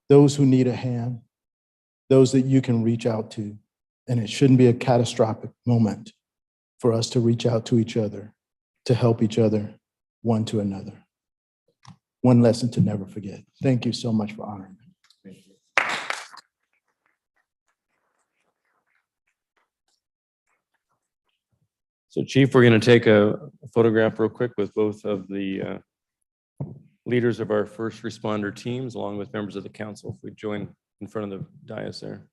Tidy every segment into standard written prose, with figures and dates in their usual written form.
those who need a hand, those that you can reach out to. And it shouldn't be a catastrophic moment for us to reach out to each other, to help each other, one to another. One lesson to never forget. Thank you so much for honoring me. So Chief, we're going to take a photograph real quick with both of the leaders of our first responder teams, along with members of the council. If we join in front of the dais there.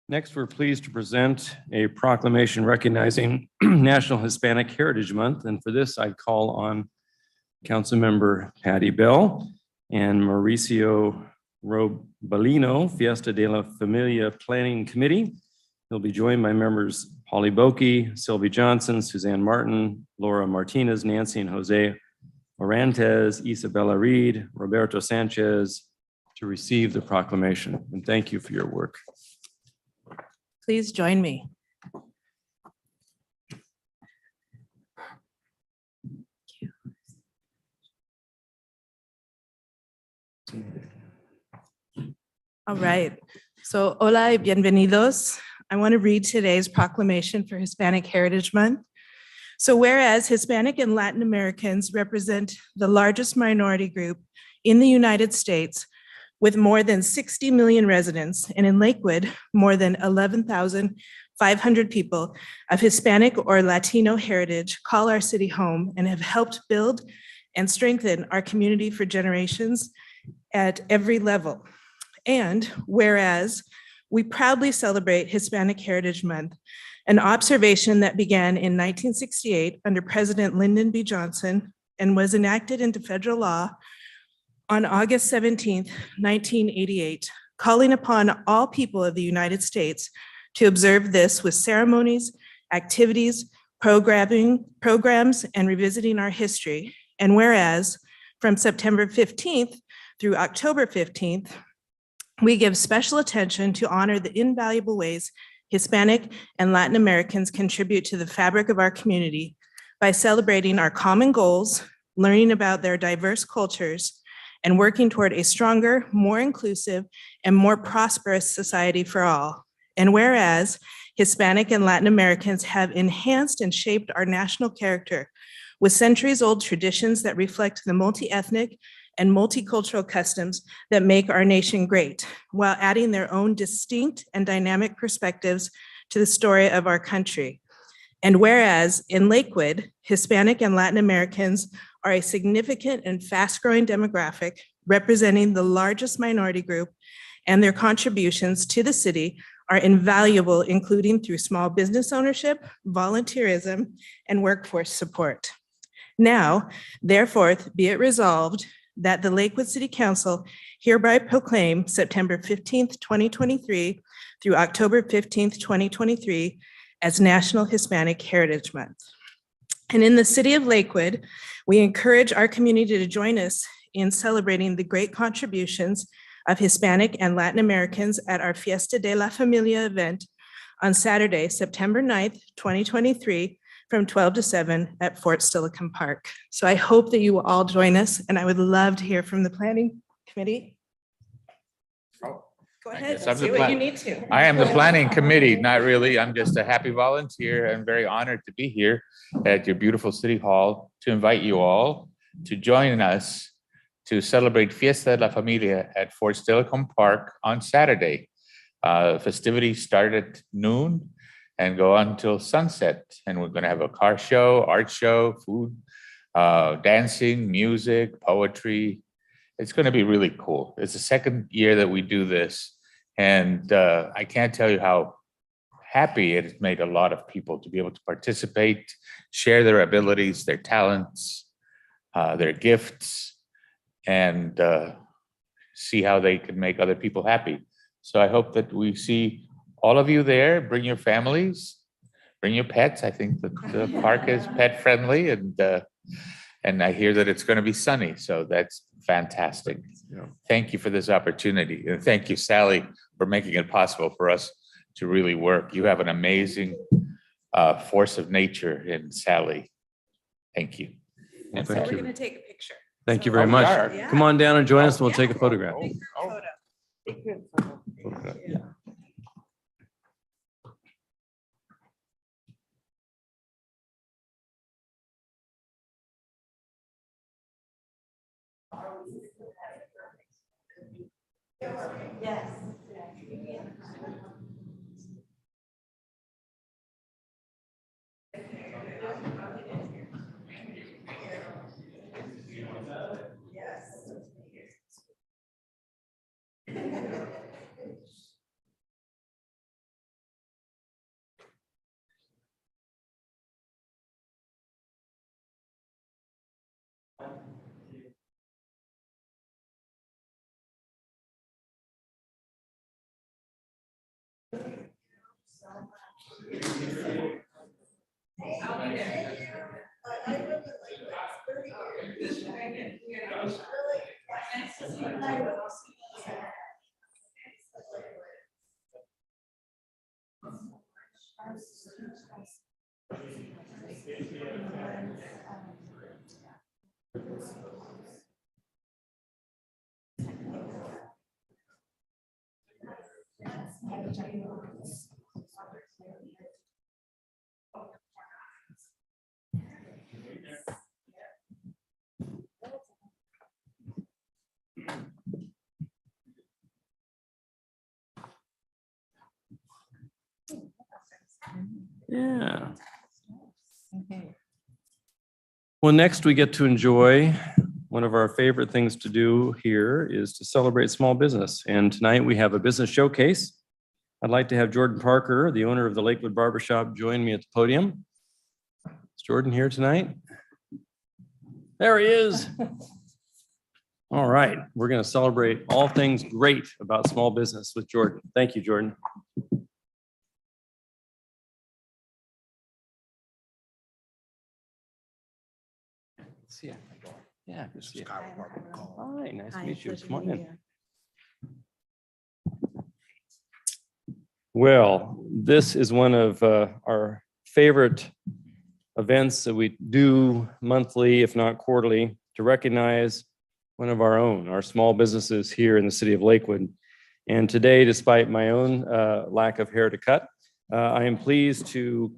Next, we're pleased to present a proclamation recognizing National Hispanic Heritage Month. And for this, I call on Councilmember Patty Bell and Mauricio Robalino, Fiesta de la Familia Planning Committee. He'll be joined by members Holly Boki, Sylvie Johnson, Suzanne Martin, Laura Martinez, Nancy and Jose Orantes, Isabella Reed, Roberto Sanchez to receive the proclamation. And thank you for your work. Please join me. All right. So, hola y bienvenidos. I want to read today's proclamation for Hispanic Heritage Month. So, whereas Hispanic and Latin Americans represent the largest minority group in the United States, with more than 60 million residents, and in Lakewood, more than 11,500 people of Hispanic or Latino heritage call our city home and have helped build and strengthen our community for generations at every level. And whereas we proudly celebrate Hispanic Heritage Month, an observation that began in 1968 under President Lyndon B. Johnson and was enacted into federal law on August 17th, 1988, calling upon all people of the United States to observe this with ceremonies, activities, programs, and revisiting our history. And whereas from September 15th through October 15th, we give special attention to honor the invaluable ways Hispanic and Latin Americans contribute to the fabric of our community by celebrating our common goals, learning about their diverse cultures, and working toward a stronger, more inclusive, and more prosperous society for all. And whereas Hispanic and Latin Americans have enhanced and shaped our national character with centuries-old traditions that reflect the multi-ethnic and multicultural customs that make our nation great, while adding their own distinct and dynamic perspectives to the story of our country. And whereas in Lakewood, Hispanic and Latin Americans are a significant and fast-growing demographic representing the largest minority group, and their contributions to the city are invaluable, including through small business ownership, volunteerism, and workforce support. Now, therefore, be it resolved that the Lakewood City Council hereby proclaim September 15th, 2023 through October 15th, 2023 as National Hispanic Heritage Month. And in the city of Lakewood, we encourage our community to join us in celebrating the great contributions of Hispanic and Latin Americans at our Fiesta de la Familia event on Saturday, September 9th, 2023, from 12 to 7 at Fort Steilacoom Park. So I hope that you will all join us, and I would love to hear from the planning committee. Go ahead, guess I'm say the what you need to. I am the planning committee, not really. I'm just a happy volunteer and very honored to be here at your beautiful city hall to invite you all to join us to celebrate Fiesta de la Familia at Fort Steilacoom Park on Saturday. Festivities start at noon and go on until sunset. And we're going to have a car show, art show, food, dancing, music, poetry. It's going to be really cool. It's the second year that we do this. And I can't tell you how happy it has made a lot of people to be able to participate, share their abilities, their talents, their gifts, and see how they can make other people happy. So I hope that we see all of you there. Bring your families, bring your pets. I think that the park is pet friendly, and I hear that it's going to be sunny. So that's fantastic. Yeah. Thank you for this opportunity. And thank you, Sally, for making it possible for us to really work. You have an amazing force of nature in Sally. Thank you. Well, So thank we're you. going to take a picture. Thank you So- very Oh, we much. are? Yeah. Come on down and join us. We'll take a photograph. Take your photo. Yeah. Yeah. Well, next we get to enjoy one of our favorite things to do here is to celebrate small business. And tonight we have a business showcase. I'd like to have Jordan Parker, the owner of the Lakewood Barbershop, join me at the podium. Is Jordan here tonight? There he is. All right, we're going to celebrate all things great about small business with Jordan. Thank you, Jordan. See ya. Yeah, good to see you. Hi, nice to Hi, meet you. pleasure Come on meeting in. you. Well, this is one of our favorite events that we do monthly, if not quarterly, to recognize one of our own, our small businesses here in the city of Lakewood. And today, despite my own lack of hair to cut, I am pleased to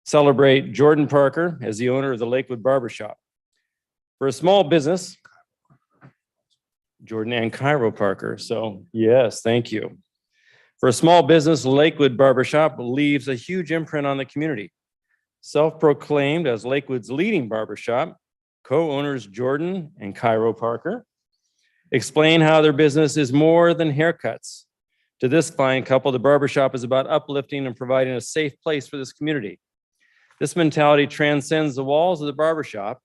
celebrate Jordan Parker as the owner of the Lakewood Barbershop. For a small business, Jordan and Cairo Parker. So yes, thank you. For a small business, Lakewood Barbershop leaves a huge imprint on the community. Self-proclaimed as Lakewood's leading barbershop, co-owners Jordan and Cairo Parker explain how their business is more than haircuts. To this fine couple, the barbershop is about uplifting and providing a safe place for this community. This mentality transcends the walls of the barbershop,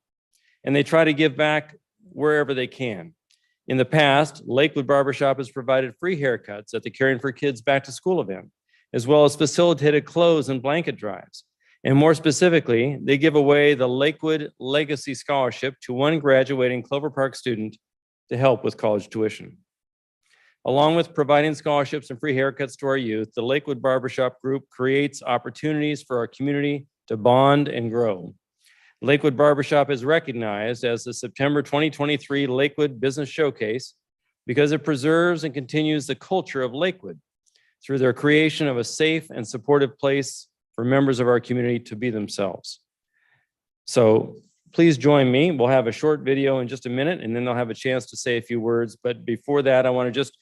and they try to give back wherever they can. In the past, Lakewood Barbershop has provided free haircuts at the Caring for Kids Back to School event, as well as facilitated clothes and blanket drives. And more specifically, they give away the Lakewood Legacy Scholarship to one graduating Clover Park student to help with college tuition. Along with providing scholarships and free haircuts to our youth, the Lakewood Barbershop Group creates opportunities for our community to bond and grow. Lakewood Barbershop is recognized as the September 2023 Lakewood Business Showcase because it preserves and continues the culture of Lakewood through their creation of a safe and supportive place for members of our community to be themselves. So please join me. We'll have a short video in just a minute, and then they'll have a chance to say a few words. But before that, I want to just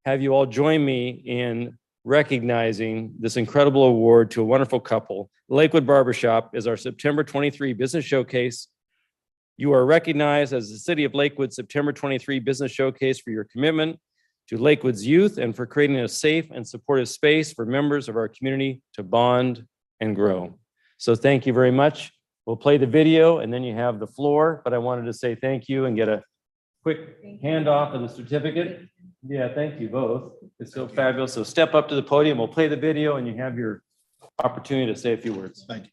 have you all join me in recognizing this incredible award to a wonderful couple. Lakewood Barbershop is our September 23 Business Showcase. You are recognized as the City of Lakewood September 23 Business Showcase for your commitment to Lakewood's youth and for creating a safe and supportive space for members of our community to bond and grow. So thank you very much. We'll play the video and then you have the floor, but I wanted to say thank you and get a quick handoff of the certificate. Yeah, thank you both. It's so fabulous. So step up to the podium, we'll play the video and you have your opportunity to say a few words. Thank you.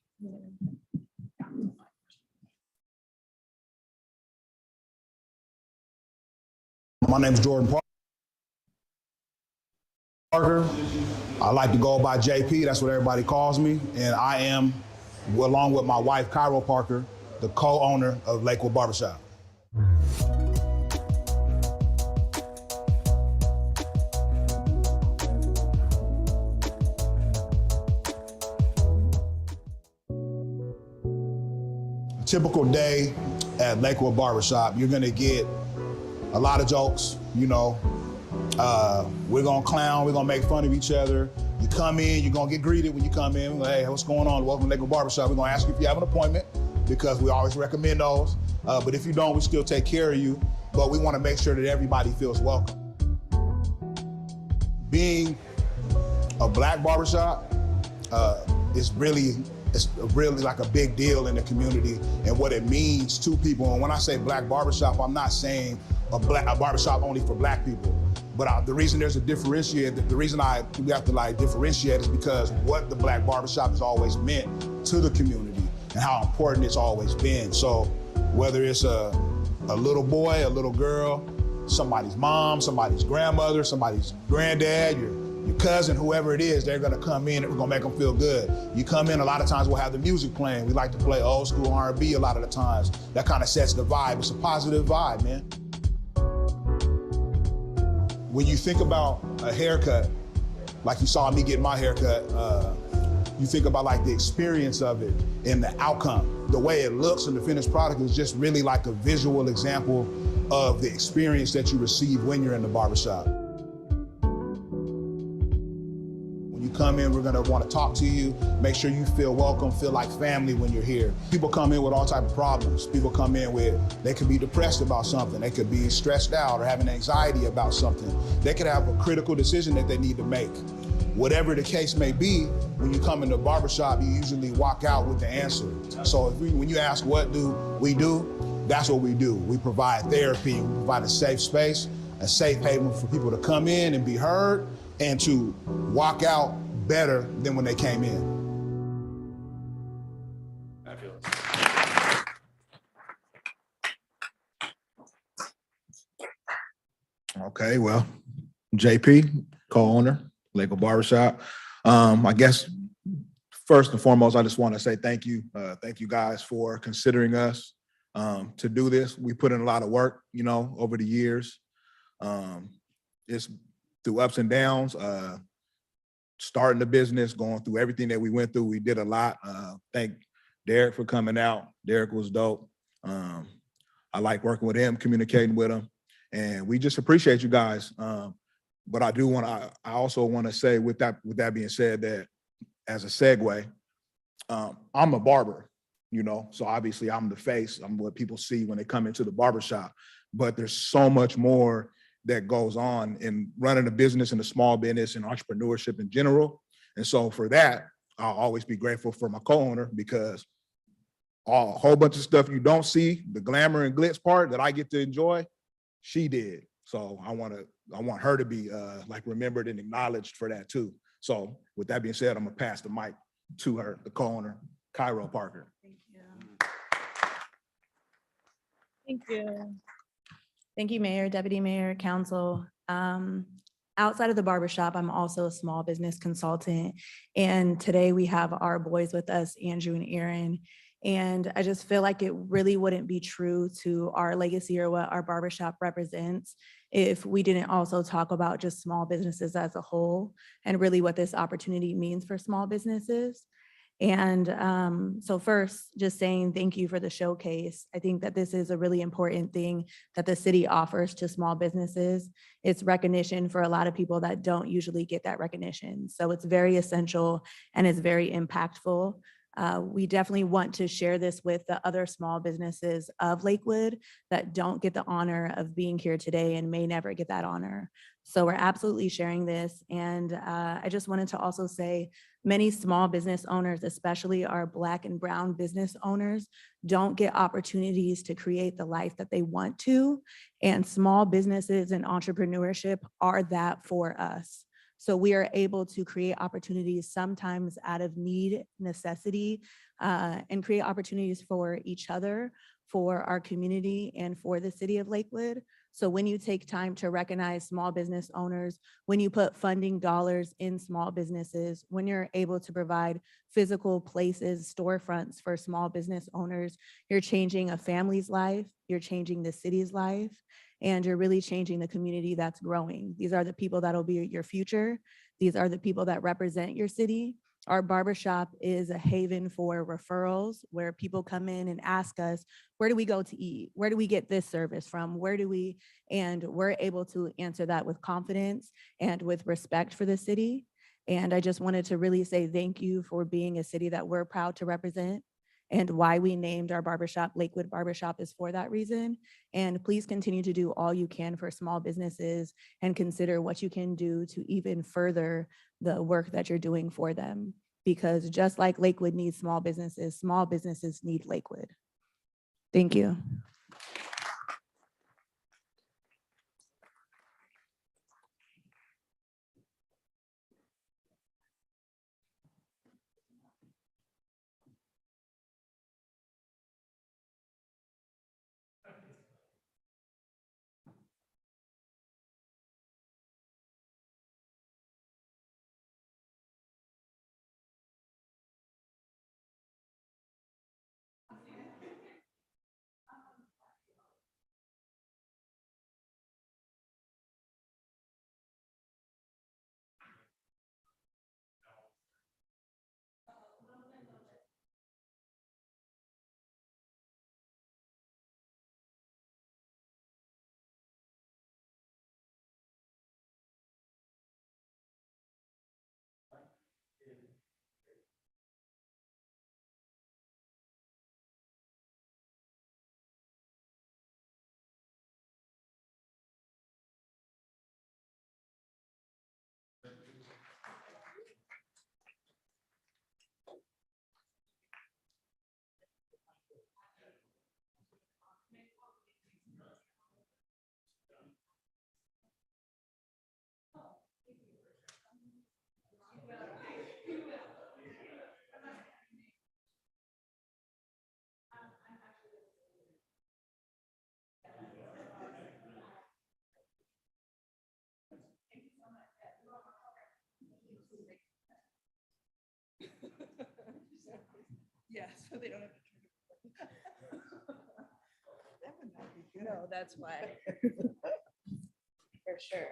My name is Jordan Parker. I like to go by JP, that's what everybody calls me. And I am, along with my wife, Cairo Parker, the co-owner of Lakewood Barbershop. A typical day at Lakewood Barbershop, you're gonna get a lot of jokes, you know. We're gonna clown, we're gonna make fun of each other. You come in, you're gonna get greeted when you come in. Like, hey, what's going on? Welcome to Lakewood Barbershop. We're gonna ask you if you have an appointment because we always recommend those. But if you don't, we still take care of you. But we wanna make sure that everybody feels welcome. Being a Black barbershop is really like a big deal in the community and what it means to people. And when I say Black barbershop, I'm not saying a barbershop only for Black people. But the reason there's a differentiate, the reason we have to like differentiate is because what the Black barbershop has always meant to the community and how important it's always been. So whether it's a little boy, a little girl, somebody's mom, somebody's grandmother, somebody's granddad, your cousin, whoever it is, they're gonna come in and we're gonna make them feel good. You come in, a lot of times we'll have the music playing. We like to play old school R&B a lot of the times. That kind of sets the vibe. It's a positive vibe, man. When you think about a haircut, like you saw me get my haircut, you think about like the experience of it and the outcome. The way it looks in the finished product is just really like a visual example of the experience that you receive when you're in the barbershop. When you come in, we're gonna wanna talk to you, make sure you feel welcome, feel like family when you're here. People come in with all types of problems. People come in with, they could be depressed about something. They could be stressed out or having anxiety about something. They could have a critical decision that they need to make. Whatever the case may be, when you come into a barbershop, you usually walk out with the answer. So when you ask what do we do, that's what we do. We provide therapy, we provide a safe space, a safe haven for people to come in and be heard and to walk out better than when they came in. Fabulous. Okay, well, JP, co-owner, Lakewood Barbershop. I guess first and foremost, I just want to say thank you. Thank you guys for considering us to do this. We put in a lot of work, you know, over the years. It's through ups and downs, starting the business, going through everything that we went through. We did a lot. Thank Derek for coming out. Derek was dope. I like working with him, communicating with him, and we just appreciate you guys. But I also want to say with that being said, that as a segue, I'm a barber, you know, so obviously I'm the face. I'm what people see when they come into the barbershop, but there's so much more that goes on in running a business and a small business and entrepreneurship in general. And so for that, I'll always be grateful for my co-owner because a whole bunch of stuff you don't see, the glamour and glitz part that I get to enjoy, she did. So I want her to be like remembered and acknowledged for that too. So with that being said, I'm gonna pass the mic to her, the co-owner, Cairo Parker. Thank you. Thank you. Thank you, Mayor, Deputy Mayor, Council. Outside of the barbershop, I'm also a small business consultant. And today we have our boys with us, Andrew and Aaron. And I just feel like it really wouldn't be true to our legacy or what our barbershop represents if we didn't also talk about just small businesses as a whole and really what this opportunity means for small businesses. And so first, just saying thank you for the showcase. I think that this is a really important thing that the city offers to small businesses. It's recognition for a lot of people that don't usually get that recognition. So it's very essential and it's very impactful. We definitely want to share this with the other small businesses of Lakewood that don't get the honor of being here today and may never get that honor. So we're absolutely sharing this. And I just wanted to also say many small business owners, especially our Black and Brown business owners, don't get opportunities to create the life that they want to. And small businesses and entrepreneurship are that for us. So we are able to create opportunities sometimes out of need, necessity, and create opportunities for each other, for our community, and for the city of Lakewood. So when you take time to recognize small business owners, when you put funding dollars in small businesses, when you're able to provide physical places, storefronts for small business owners, you're changing a family's life, you're changing the city's life, and you're really changing the community that's growing. These are the people that'll be your future. These are the people that represent your city. Our barbershop is a haven for referrals where people come in and ask us, where do we go to eat? Where do we get this service from? Where do we, and we're able to answer that with confidence and with respect for the city. And I just wanted to really say thank you for being a city that we're proud to represent. And why we named our barbershop Lakewood Barbershop is for that reason. And please continue to do all you can for small businesses and consider what you can do to even further the work that you're doing for them. Because just like Lakewood needs small businesses need Lakewood. Thank you. Yeah, so they don't have to. That would not be good. No, that's why. For sure.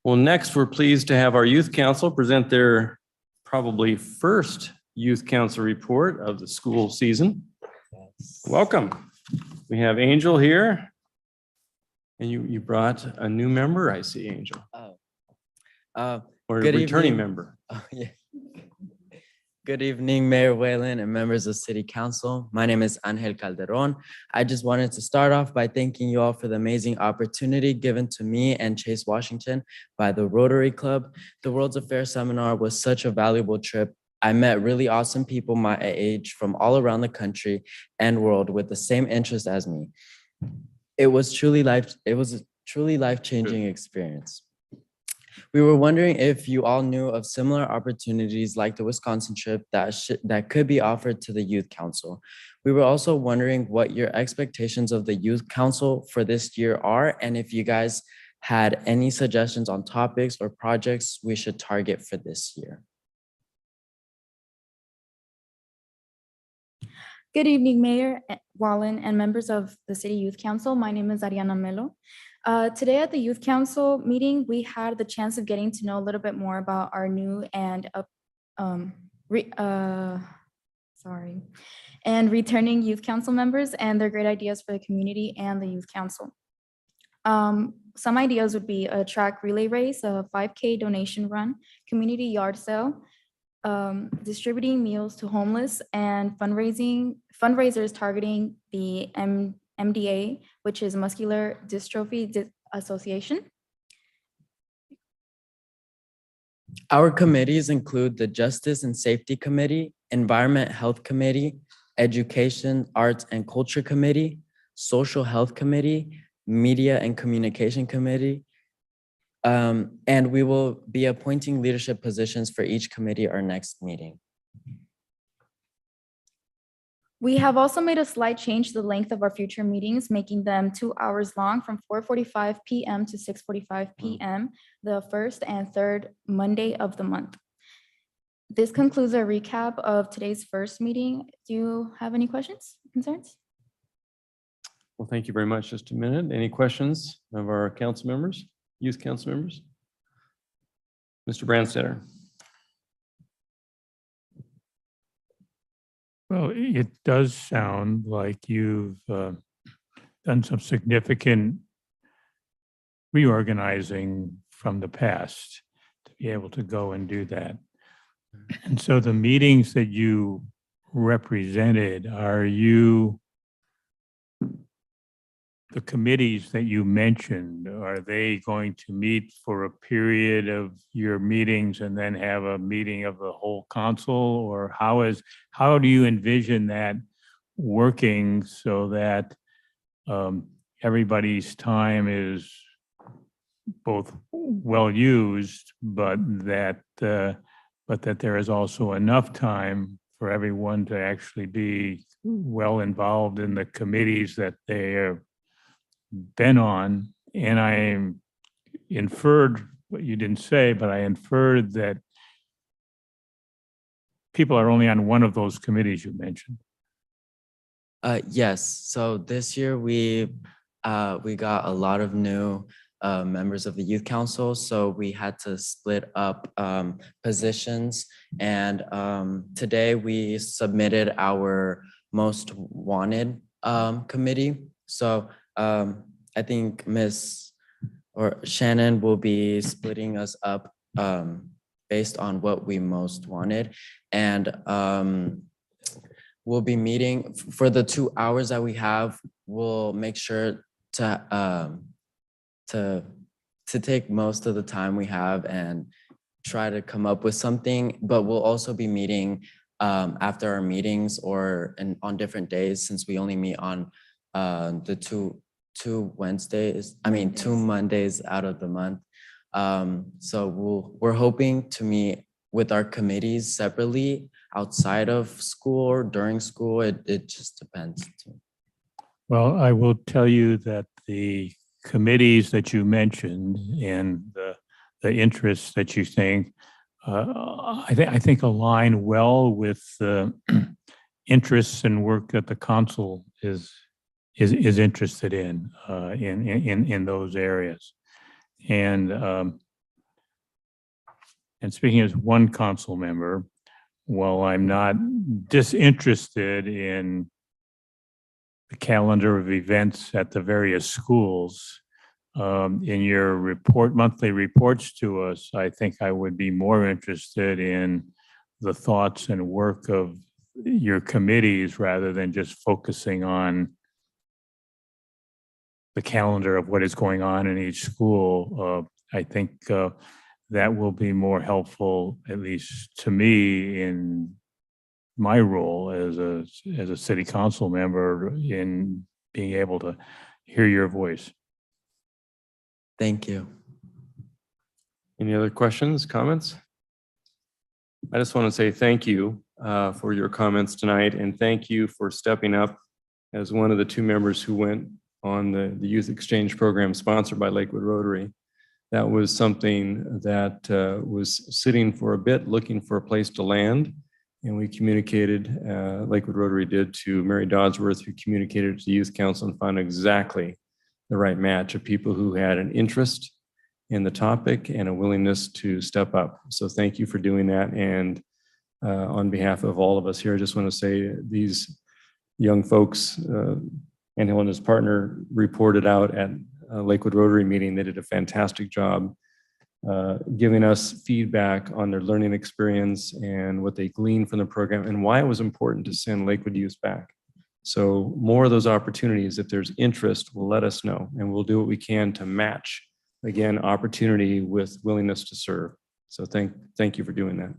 Well, next, we're pleased to have our youth council present their probably first youth council report of the school season. Welcome. We have Angel here. And you brought a new member, I see, Angel, or a Good returning evening. member. Oh, yeah. Good evening, Mayor Whalen and members of City Council. My name is Angel Calderon. I just wanted to start off by thanking you all for the amazing opportunity given to me and Chase Washington by the Rotary Club. The World's Affairs Seminar was such a valuable trip. I met really awesome people my age from all around the country and world with the same interest as me. It was a truly life-changing experience. We were wondering if you all knew of similar opportunities like the Wisconsin trip that could be offered to the Youth Council. We were also wondering what your expectations of the Youth Council for this year are, and if you guys had any suggestions on topics or projects we should target for this year. Good evening, Mayor Wallen and members of the City Youth Council. My name is Ariana Melo. Today at the Youth Council meeting, we had the chance of getting to know a little bit more about our new and returning Youth Council members and their great ideas for the community and the Youth Council. Some ideas would be a track relay race, a 5K donation run, community yard sale, distributing meals to homeless, and fundraisers targeting the MDA, which is Muscular Dystrophy Association. Our committees include the Justice and Safety Committee, Environment Health Committee, Education, Arts and Culture Committee, Social Health Committee, Media and Communication Committee. And we will be appointing leadership positions for each committee our next meeting. We have also made a slight change to the length of our future meetings, making them 2 hours long from 4:45 PM to 6:45 PM, the first and third Monday of the month. This concludes our recap of today's first meeting. Do you have any questions, concerns? Well, thank you very much. Just a minute. Any questions of our council members, youth council members? Mr. Brandstetter. Well, it does sound like you've done some significant reorganizing from the past to be able to go and do that. And so the meetings that you represented, are you, the committees that you mentioned, are they going to meet for a period of your meetings and then have a meeting of the whole council? Or how do you envision that working so that everybody's time is both well used, but that there is also enough time for everyone to actually be well involved in the committees that they have been on? And I inferred what you didn't say, but I inferred that people are only on one of those committees you mentioned. Yes, so this year we got a lot of new members of the Youth Council, so we had to split up positions. And today we submitted our most wanted committee. So I think Shannon will be splitting us up based on what we most wanted. And we'll be meeting for the 2 hours that we have. We'll make sure to take most of the time we have and try to come up with something, but we'll also be meeting after our meetings or on different days, since we only meet on the two Mondays out of the month. So we're hoping to meet with our committees separately outside of school or during school. It just depends. Well, I will tell you that the committees that you mentioned and the interests that you think, I think align well with the interests and work that the council is interested in those areas. And speaking as one council member, while I'm not disinterested in the calendar of events at the various schools, in your monthly reports to us, I think I would be more interested in the thoughts and work of your committees rather than just focusing on the calendar of what is going on in each school. I think that will be more helpful, at least to me, in my role as a city council member, in being able to hear your voice. Thank you. Any other questions, comments? I just want to say thank you for your comments tonight, and thank you for stepping up as one of the two members who went on the youth exchange program sponsored by Lakewood Rotary. That was something that was sitting for a bit, looking for a place to land. And we communicated, Lakewood Rotary did, to Mary Dodsworth, who communicated to the Youth Council and found exactly the right match of people who had an interest in the topic and a willingness to step up. So thank you for doing that. And on behalf of all of us here, I just want to say these young folks, Angel and his partner reported out at a Lakewood Rotary meeting. They did a fantastic job giving us feedback on their learning experience and what they gleaned from the program and why it was important to send Lakewood youth back. So more of those opportunities, if there's interest, will let us know, and we'll do what we can to match, again, opportunity with willingness to serve. So thank you for doing that.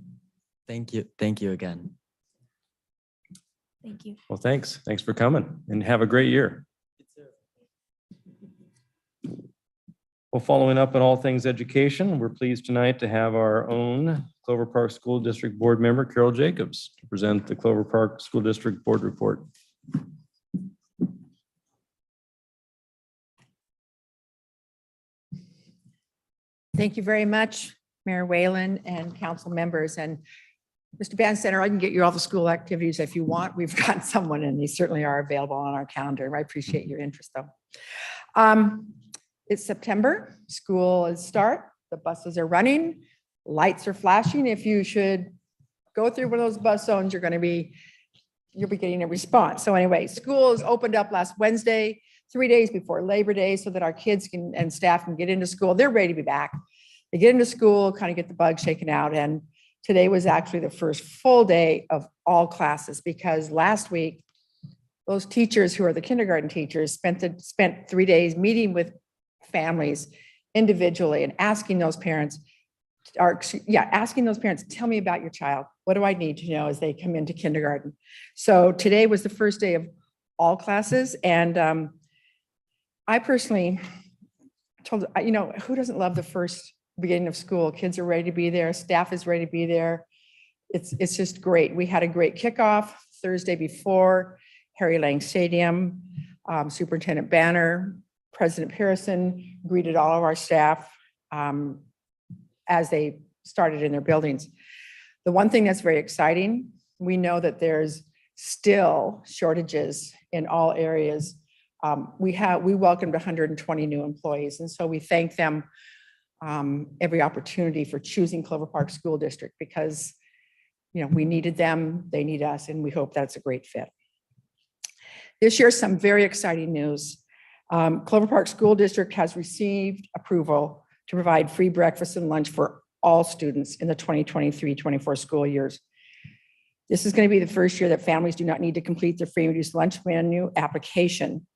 Thank you. Thank you again. Thank you. Well, thanks. Thanks for coming and have a great year. Well, following up on all things education, we're pleased tonight to have our own Clover Park School District Board member, Carol Jacobs, to present the Clover Park School District Board Report. Thank you very much, Mayor Whalen and council members. And Mr. Van Center, I can get you all the school activities if you want. We've got someone and they certainly are available on our calendar. I appreciate your interest though. It's September, school is start, the buses are running, lights are flashing. If you should go through one of those bus zones, you'll be getting a response. So anyway, school is opened up last Wednesday, 3 days before Labor Day, so that our kids and staff can get into school. They're ready to be back. They get into school, kind of get the bug shaken out. And today was actually the first full day of all classes, because last week, those teachers who are the kindergarten teachers spent 3 days meeting with families individually and asking those parents, tell me about your child. What do I need to know as they come into kindergarten? So today was the first day of all classes. And I personally told, who doesn't love the first beginning of school? Kids are ready to be there. Staff is ready to be there. It's just great. We had a great kickoff Thursday before, Harry Lang Stadium, Superintendent Banner, President Harrison greeted all of our staff as they started in their buildings. The one thing that's very exciting, we know that there's still shortages in all areas. We welcomed 120 new employees, and so we thank them every opportunity for choosing Clover Park School District, because we needed them, they need us, and we hope that's a great fit. This year, some very exciting news. Clover Park School District has received approval to provide free breakfast and lunch for all students in the 2023-24 school years. This is going to be the first year that families do not need to complete their free and reduced lunch menu application.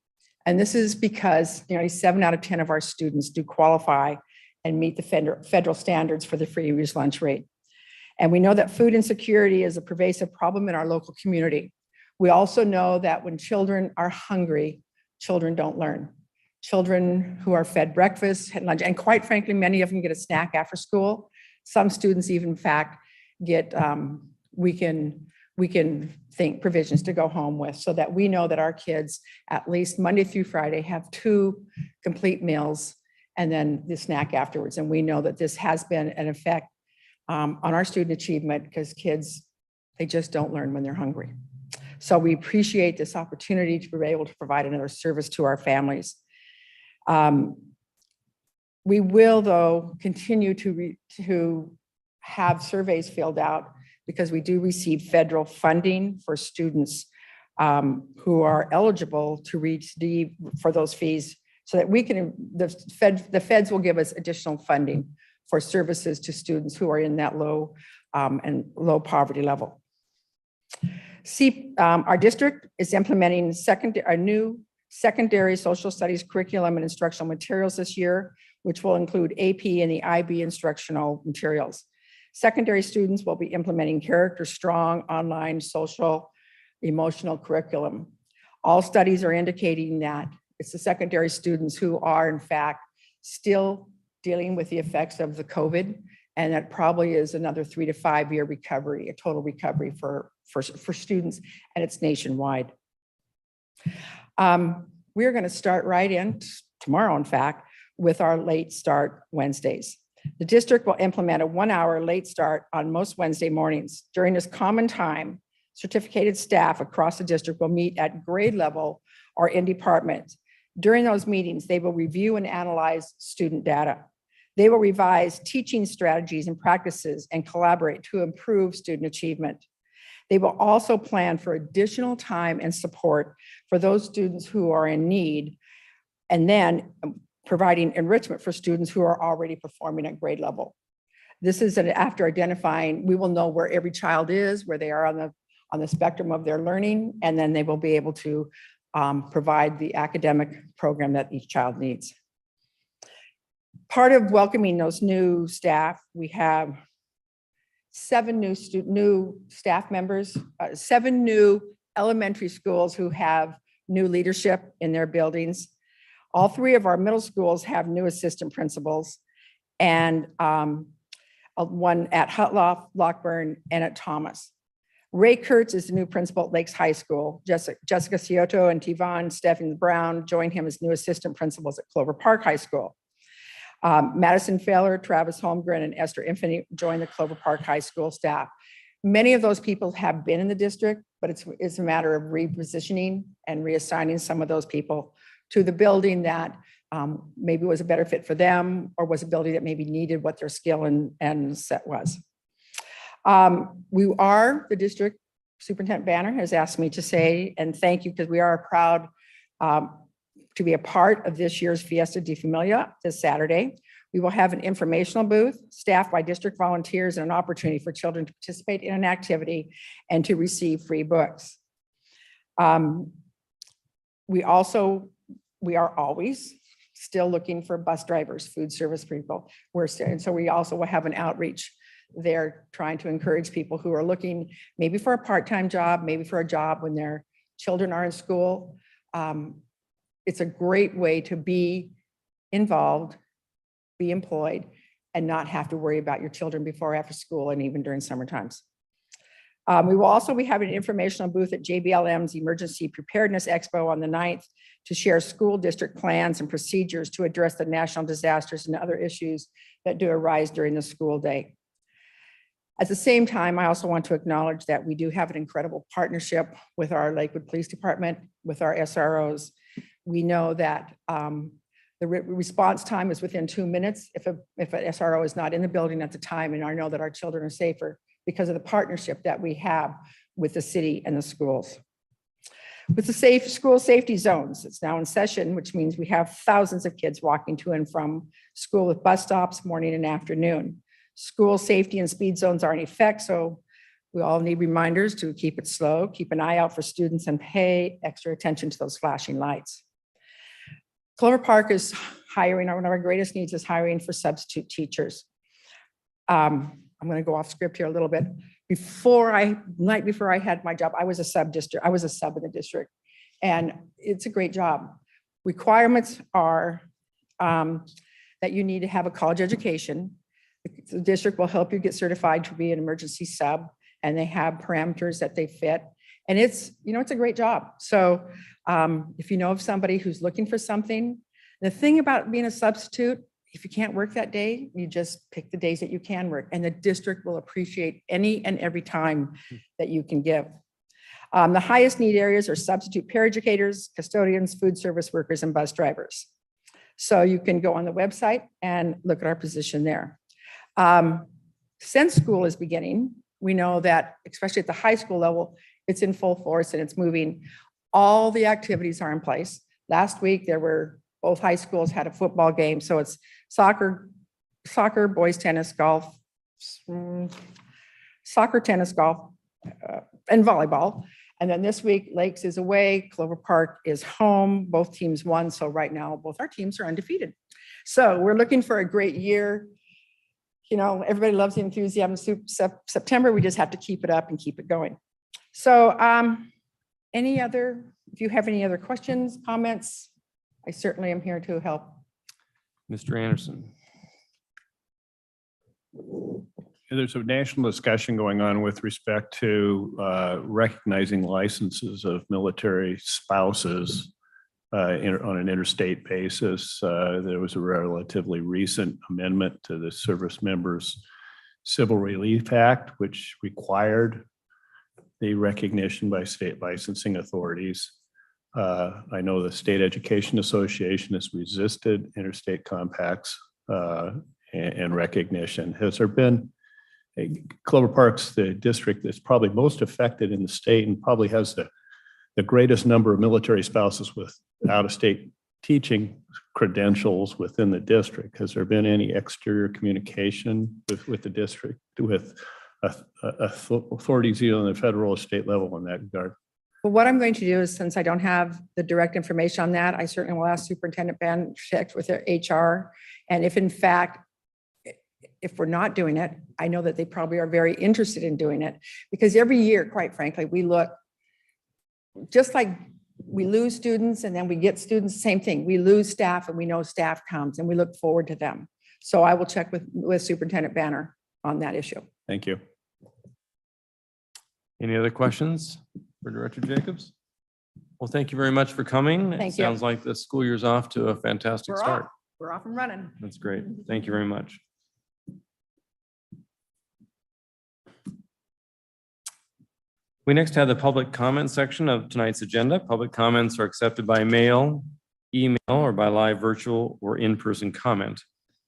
And this is because nearly 7 out of 10 of our students do qualify and meet the federal standards for the free and reduced lunch rate. And we know that food insecurity is a pervasive problem in our local community. We also know that when children are hungry, children don't learn. Children who are fed breakfast and lunch, and quite frankly, many of them get a snack after school. Some students even, in fact, get weekend provisions to go home with, so that we know that our kids, at least Monday through Friday, have 2 complete meals and then the snack afterwards. And we know that this has been an effect on our student achievement, because kids, they just don't learn when they're hungry. So we appreciate this opportunity to be able to provide another service to our families. We will, though, continue to have surveys filled out, because we do receive federal funding for students who are eligible to receive for those fees, so that we can, the feds will give us additional funding for services to students who are in that low poverty level. Our district is implementing a new secondary social studies curriculum and instructional materials this year, which will include AP and the IB instructional materials. Secondary students will be implementing Character Strong online social emotional curriculum. All studies are indicating that it's the secondary students who are, in fact, still dealing with the effects of the COVID, and that probably is another 3 to 5 year recovery, a total recovery for students, and it's nationwide. We're going to start right in tomorrow, in fact, with our late start Wednesdays. The district will implement a 1-hour late start on most Wednesday mornings. During this common time, certificated staff across the district will meet at grade level or in departments. During those meetings, they will review and analyze student data. They will revise teaching strategies and practices and collaborate to improve student achievement. They will also plan for additional time and support for those students who are in need, and then providing enrichment for students who are already performing at grade level. This is after identifying, we will know where every child is, where they are on the spectrum of their learning, and then they will be able to provide the academic program that each child needs. Part of welcoming those new staff, we have 7 new staff members, 7 new elementary schools who have new leadership in their buildings. All 3 of our middle schools have new assistant principals, and one at Hutloff, Lockburn, and at Thomas. Ray Kurtz is the new principal at Lakes High School. Jessica Scioto and Tivon Steffens Brown joined him as new assistant principals at Clover Park High School. Madison Failer, Travis Holmgren, and Esther Infinite joined the Clover Park High School staff. Many of those people have been in the district, but it's a matter of repositioning and reassigning some of those people to the building that maybe was a better fit for them, or was a building that maybe needed what their skill and set was. The district superintendent Banner has asked me to say, and thank you, because we are proud to be a part of this year's Fiesta de Familia this Saturday. We will have an informational booth staffed by district volunteers and an opportunity for children to participate in an activity and to receive free books. We are always still looking for bus drivers, food service people. And so we also will have an outreach there trying to encourage people who are looking maybe for a part-time job, maybe for a job when their children are in school. It's a great way to be involved, be employed, and not have to worry about your children before or after school and even during summer times. We will also be having an informational booth at JBLM's Emergency Preparedness Expo on the 9th to share school district plans and procedures to address the national disasters and other issues that do arise during the school day. At the same time, I also want to acknowledge that we do have an incredible partnership with our Lakewood Police Department, with our SROs. We know that the response time is within 2 minutes if an SRO is not in the building at the time, and I know that our children are safer because of the partnership that we have with the city and the schools. With the school safety zones, it's now in session, which means we have thousands of kids walking to and from school with bus stops morning and afternoon. School safety and speed zones are in effect, so we all need reminders to keep it slow, keep an eye out for students, and pay extra attention to those flashing lights. Clover Park is hiring, one of our greatest needs is hiring for substitute teachers. I'm going to go off script here a little bit. Night before I had my job, I was a sub in the district, and it's a great job. Requirements are that you need to have a college education. The district will help you get certified to be an emergency sub, and they have parameters that they fit. And it's a great job. So if you know of somebody who's looking for something, the thing about being a substitute, if you can't work that day, you just pick the days that you can work, and the district will appreciate any and every time that you can give. The highest need areas are substitute paraeducators, custodians, food service workers, and bus drivers. So you can go on the website and look at our position there. Since school is beginning, we know that, especially at the high school level, it's in full force and it's moving. All the activities are in place. Last week, both high schools had a football game. So it's soccer, boys tennis, golf, soccer, tennis, golf, and volleyball. And then this week, Lakes is away, Clover Park is home. Both teams won. So right now, both our teams are undefeated. So we're looking for a great year. Everybody loves the enthusiasm. September, we just have to keep it up and keep it going. So if you have any other questions, comments, I certainly am here to help. Mr. Anderson. There's a national discussion going on with respect to recognizing licenses of military spouses on an interstate basis. There was a relatively recent amendment to the Service Members Civil Relief Act, which required the recognition by state licensing authorities. I know the State Education Association has resisted interstate compacts and recognition. Has there been Clover Park's the district that's probably most affected in the state and probably has the greatest number of military spouses with out-of-state teaching credentials within the district. Has there been any exterior communication with the district, with authorities either on the federal or state level in that regard? Well, what I'm going to do is, since I don't have the direct information on that, I certainly will ask Superintendent Ban check with their HR. And if in fact, if we're not doing it, I know that they probably are very interested in doing it, because every year, quite frankly, we look, just like we lose students and then we get students, same thing. We lose staff and we know staff comes and we look forward to them. So I will check with Superintendent Banner on that issue. Thank you. Any other questions for Director Jacobs? Well, thank you very much for coming. Thank It you. sounds like the school year's off to a fantastic We're start. off. We're off and running. That's great. Thank you very much. We next have the public comment section of tonight's agenda. Public comments are accepted by mail, email, or by live, virtual, or in-person comment.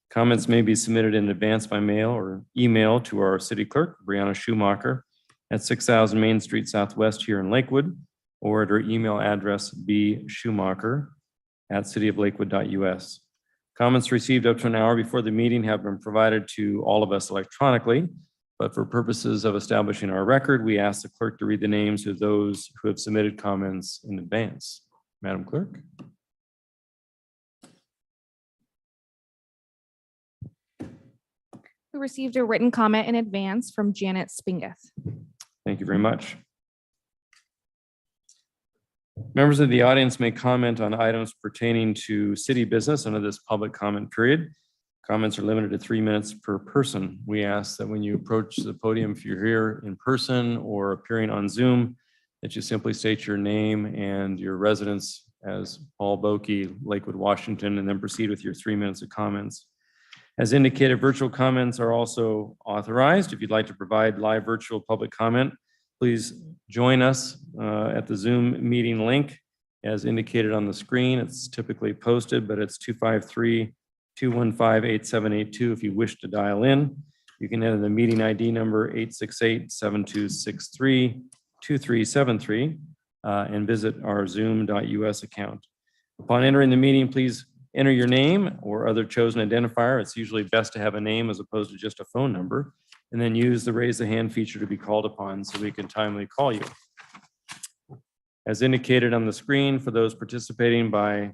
Comments may be submitted in advance by mail or email to our city clerk, Brianna Schumacher, at 6,000 Main Street Southwest here in Lakewood, or at her email address bschumacher@cityoflakewood.us. Comments received up to an hour before the meeting have been provided to all of us electronically, but for purposes of establishing our record, we ask the clerk to read the names of those who have submitted comments in advance. Madam Clerk. We received a written comment in advance from Janet Spingus. Thank you very much. Members of the audience may comment on items pertaining to city business under this public comment period. Comments are limited to 3 minutes per person. We ask that when you approach the podium, if you're here in person or appearing on Zoom, that you simply state your name and your residence as Paul Boki, Lakewood, Washington, and then proceed with your 3 minutes of comments. As indicated, virtual comments are also authorized. If you'd like to provide live virtual public comment, please join us at the Zoom meeting link as indicated on the screen. It's typically posted, but it's 253-215-8782 if you wish to dial in. You can enter the meeting ID number 868-7263-2373 and visit our zoom.us account. Upon entering the meeting, please enter your name or other chosen identifier. It's usually best to have a name as opposed to just a phone number, and then use the raise the hand feature to be called upon so we can timely call you. As indicated on the screen, for those participating by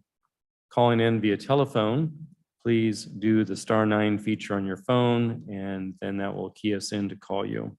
calling in via telephone, please do the *9 feature on your phone, and then that will key us in to call you.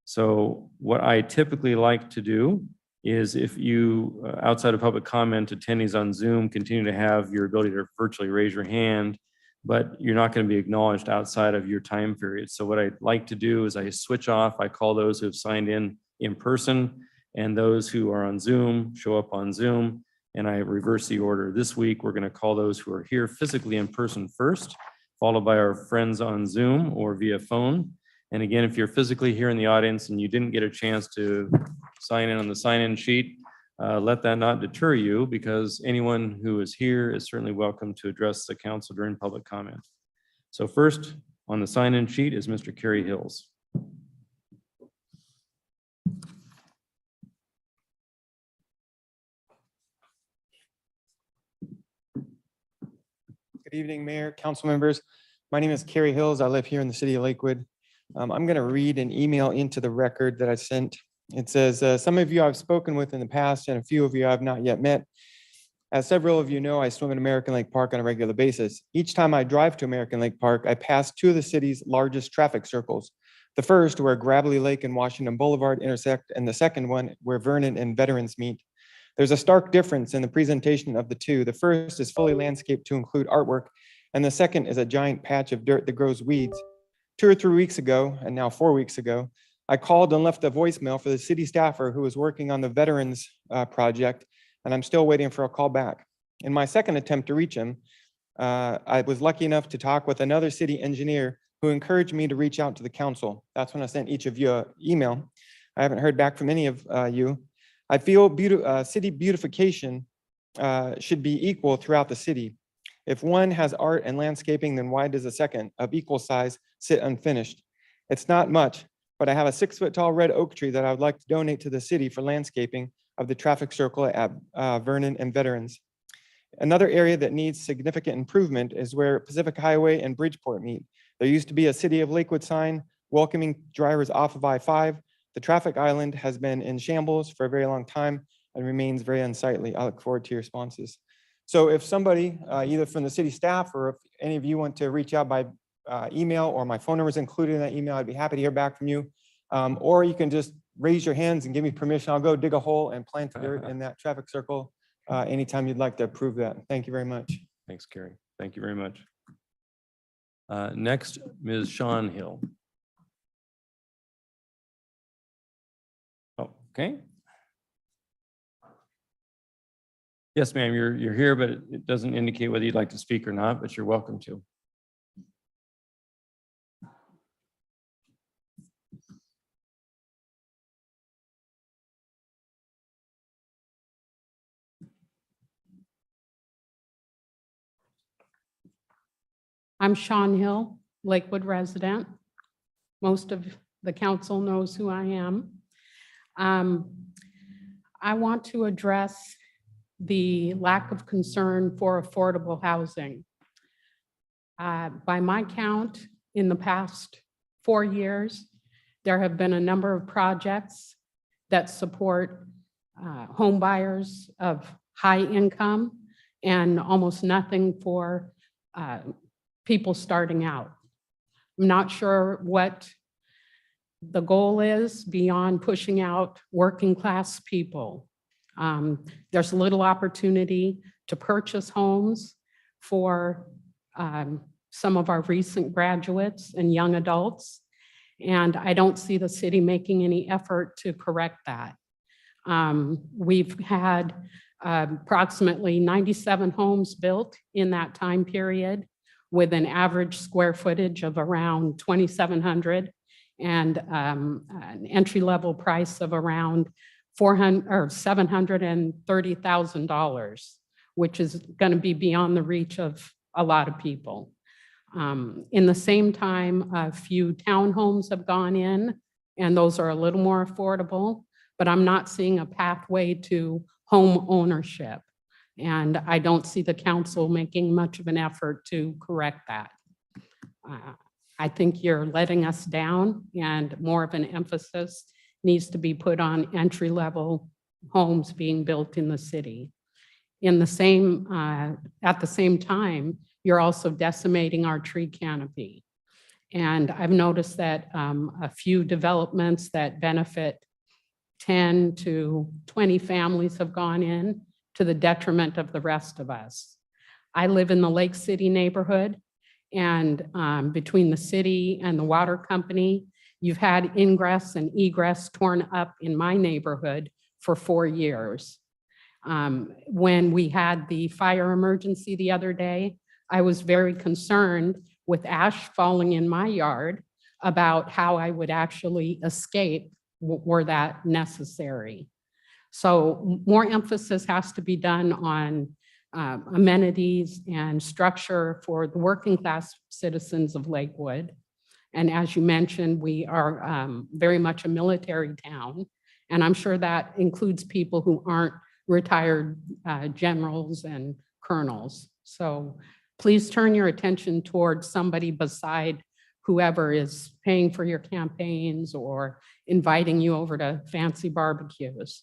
So what I typically like to do is, if you, outside of public comment, attendees on Zoom continue to have your ability to virtually raise your hand, but you're not going to be acknowledged outside of your time period. So what I'd like to do is I switch off, I call those who have signed in person, and those who are on Zoom show up on Zoom, and I reverse the order. This week, we're going to call those who are here physically in person first, followed by our friends on Zoom or via phone. And again, if you're physically here in the audience and you didn't get a chance to sign in on the sign-in sheet, let that not deter you, because anyone who is here is certainly welcome to address the council during public comment. So first on the sign-in sheet is Mr. Kerry Hills. Good evening, Mayor, council members. My name is Kerry Hills. I live here in the city of Lakewood. I'm going to read an email into the record that I sent. It says, some of you I've spoken with in the past and a few of you I've not yet met. As several of you know, I swim in American Lake Park on a regular basis. Each time I drive to American Lake Park, I pass two of the city's largest traffic circles. The first, where Gravelly Lake and Washington Boulevard intersect, and the second one, where Vernon and Veterans meet. There's a stark difference in the presentation of the two. The first is fully landscaped to include artwork, and the second is a giant patch of dirt that grows weeds. 2 or 3 weeks ago, and now 4 weeks ago, I called and left a voicemail for the city staffer who was working on the Veterans project and I'm still waiting for a call back. In my second attempt to reach him, I was lucky enough to talk with another city engineer who encouraged me to reach out to the council. That's when I sent each of you an email. I haven't heard back from any of you. I feel city beautification should be equal throughout the city. If one has art and landscaping, then why does a second of equal size sit unfinished? It's not much, but I have a 6-foot-tall red oak tree that I would like to donate to the city for landscaping of the traffic circle at Vernon and Veterans. Another area that needs significant improvement is where Pacific Highway and Bridgeport meet. There used to be a City of Lakewood sign welcoming drivers off of I-5. The traffic island has been in shambles for a very long time and remains very unsightly. I look forward to your responses. So if somebody, either from the city staff or if any of you want to reach out by email, or my phone number is included in that email, I'd be happy to hear back from you. Or you can just raise your hands and give me permission. I'll go dig a hole and plant the dirt in that traffic circle anytime you'd like to approve that. Thank you very much. Thanks, Gary. Thank you very much. Next, Ms. Sean Hill. Oh, okay. Yes, ma'am, you're here, but it doesn't indicate whether you'd like to speak or not, but you're welcome to. I'm Sean Hill, Lakewood resident. Most of the council knows who I am. I want to address the lack of concern for affordable housing. By my count, in the past 4 years, there have been a number of projects that support home buyers of high income and almost nothing for people starting out. I'm not sure what the goal is beyond pushing out working class people. There's little opportunity to purchase homes for some of our recent graduates and young adults. And I don't see the city making any effort to correct that. We've had approximately 97 homes built in that time period with an average square footage of around 2,700 and an entry-level price of around $730,000, which is going to be beyond the reach of a lot of people. In the same time, a few townhomes have gone in, and those are a little more affordable, but I'm not seeing a pathway to home ownership. And I don't see the council making much of an effort to correct that. I think you're letting us down, and more of an emphasis needs to be put on entry-level homes being built in the city. At the same time, you're also decimating our tree canopy. And I've noticed that a few developments that benefit 10 to 20 families have gone in to the detriment of the rest of us. I live in the Lake City neighborhood, and between the city and the water company, you've had ingress and egress torn up in my neighborhood for 4 years. When we had the fire emergency the other day, I was very concerned with ash falling in my yard about how I would actually escape were that necessary. So more emphasis has to be done on amenities and structure for the working class citizens of Lakewood. And as you mentioned, we are very much a military town. And I'm sure that includes people who aren't retired generals and colonels. So please turn your attention towards somebody beside whoever is paying for your campaigns or inviting you over to fancy barbecues,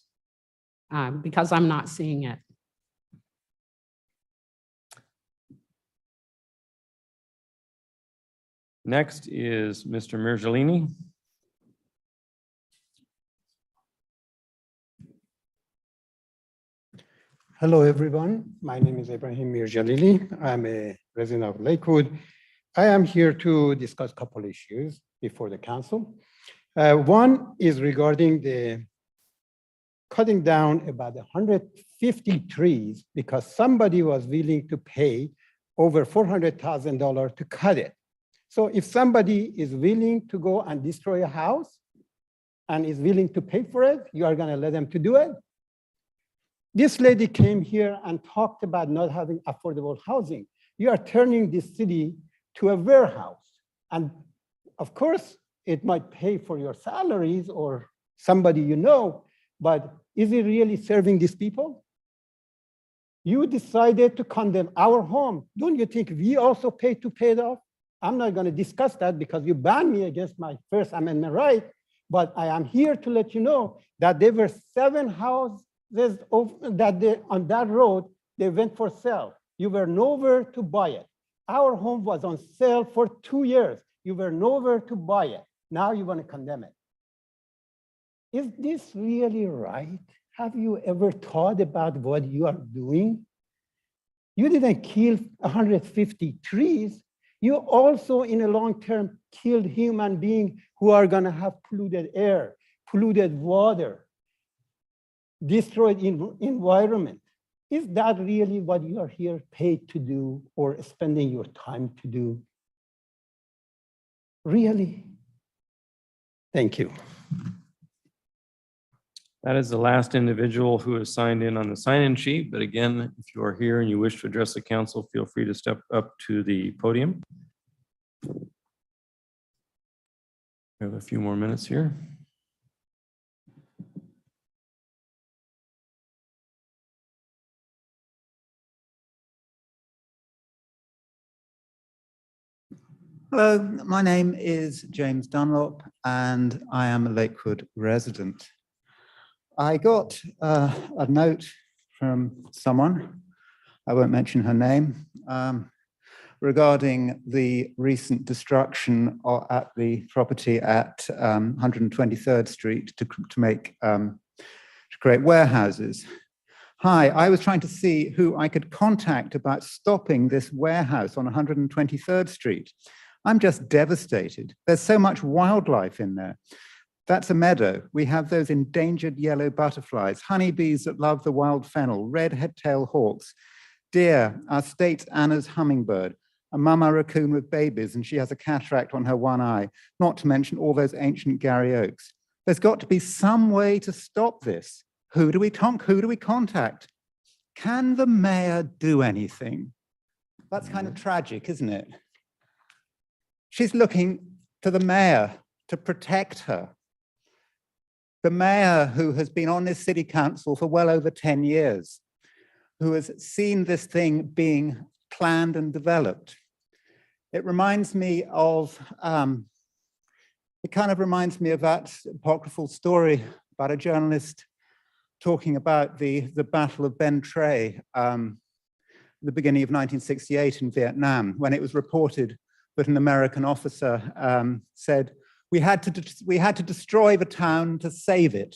because I'm not seeing it. Next is Mr. Mirjalini. Hello, everyone. My name is Ibrahim Mirjalili. I'm a resident of Lakewood. I am here to discuss a couple issues before the council. One is regarding the cutting down about 100 150 trees because somebody was willing to pay over $400,000 to cut it. So if somebody is willing to go and destroy a house and is willing to pay for it, you are going to let them to do it? This lady came here and talked about not having affordable housing. You are turning this city to a warehouse. And of course, it might pay for your salaries or somebody you know, but is it really serving these people? You decided to condemn our home. Don't you think we also pay to pay it off? I'm not going to discuss that because you banned me against my First Amendment right, but I am here to let you know that there were 7 houses that on that road, they went for sale. You were nowhere to buy it. Our home was on sale for 2 years. You were nowhere to buy it. Now you want to condemn it. Is this really right? Have you ever thought about what you are doing? You didn't kill 150 trees. You also, in a long term, killed human beings who are going to have polluted air, polluted water, destroyed environment. Is that really what you are here paid to do or spending your time to do? Really? Thank you. That is the last individual who is signed in on the sign-in sheet. But again, if you are here and you wish to address the council, feel free to step up to the podium. We have a few more minutes here. Hello, my name is James Dunlop and I am a Lakewood resident. I got a note from someone, I won't mention her name, regarding the recent destruction at the property at 123rd Street to create warehouses. Hi, I was trying to see who I could contact about stopping this warehouse on 123rd Street. I'm just devastated. There's so much wildlife in there. That's a meadow. We have those endangered yellow butterflies, honeybees that love the wild fennel, red head-tailed hawks, deer, our state's Anna's hummingbird, a mama raccoon with babies, and she has a cataract on her one eye, not to mention all those ancient Gary Oaks. There's got to be some way to stop this. Who do we contact? Can the mayor do anything? That's kind of tragic, isn't it? She's looking to the mayor to protect her. The mayor who has been on this city council for well over 10 years, who has seen this thing being planned and developed. It reminds me of, it kind of reminds me of that apocryphal story about a journalist talking about the Battle of Ben Tre, the beginning of 1968 in Vietnam, when it was reported that an American officer said, we had to destroy the town to save it.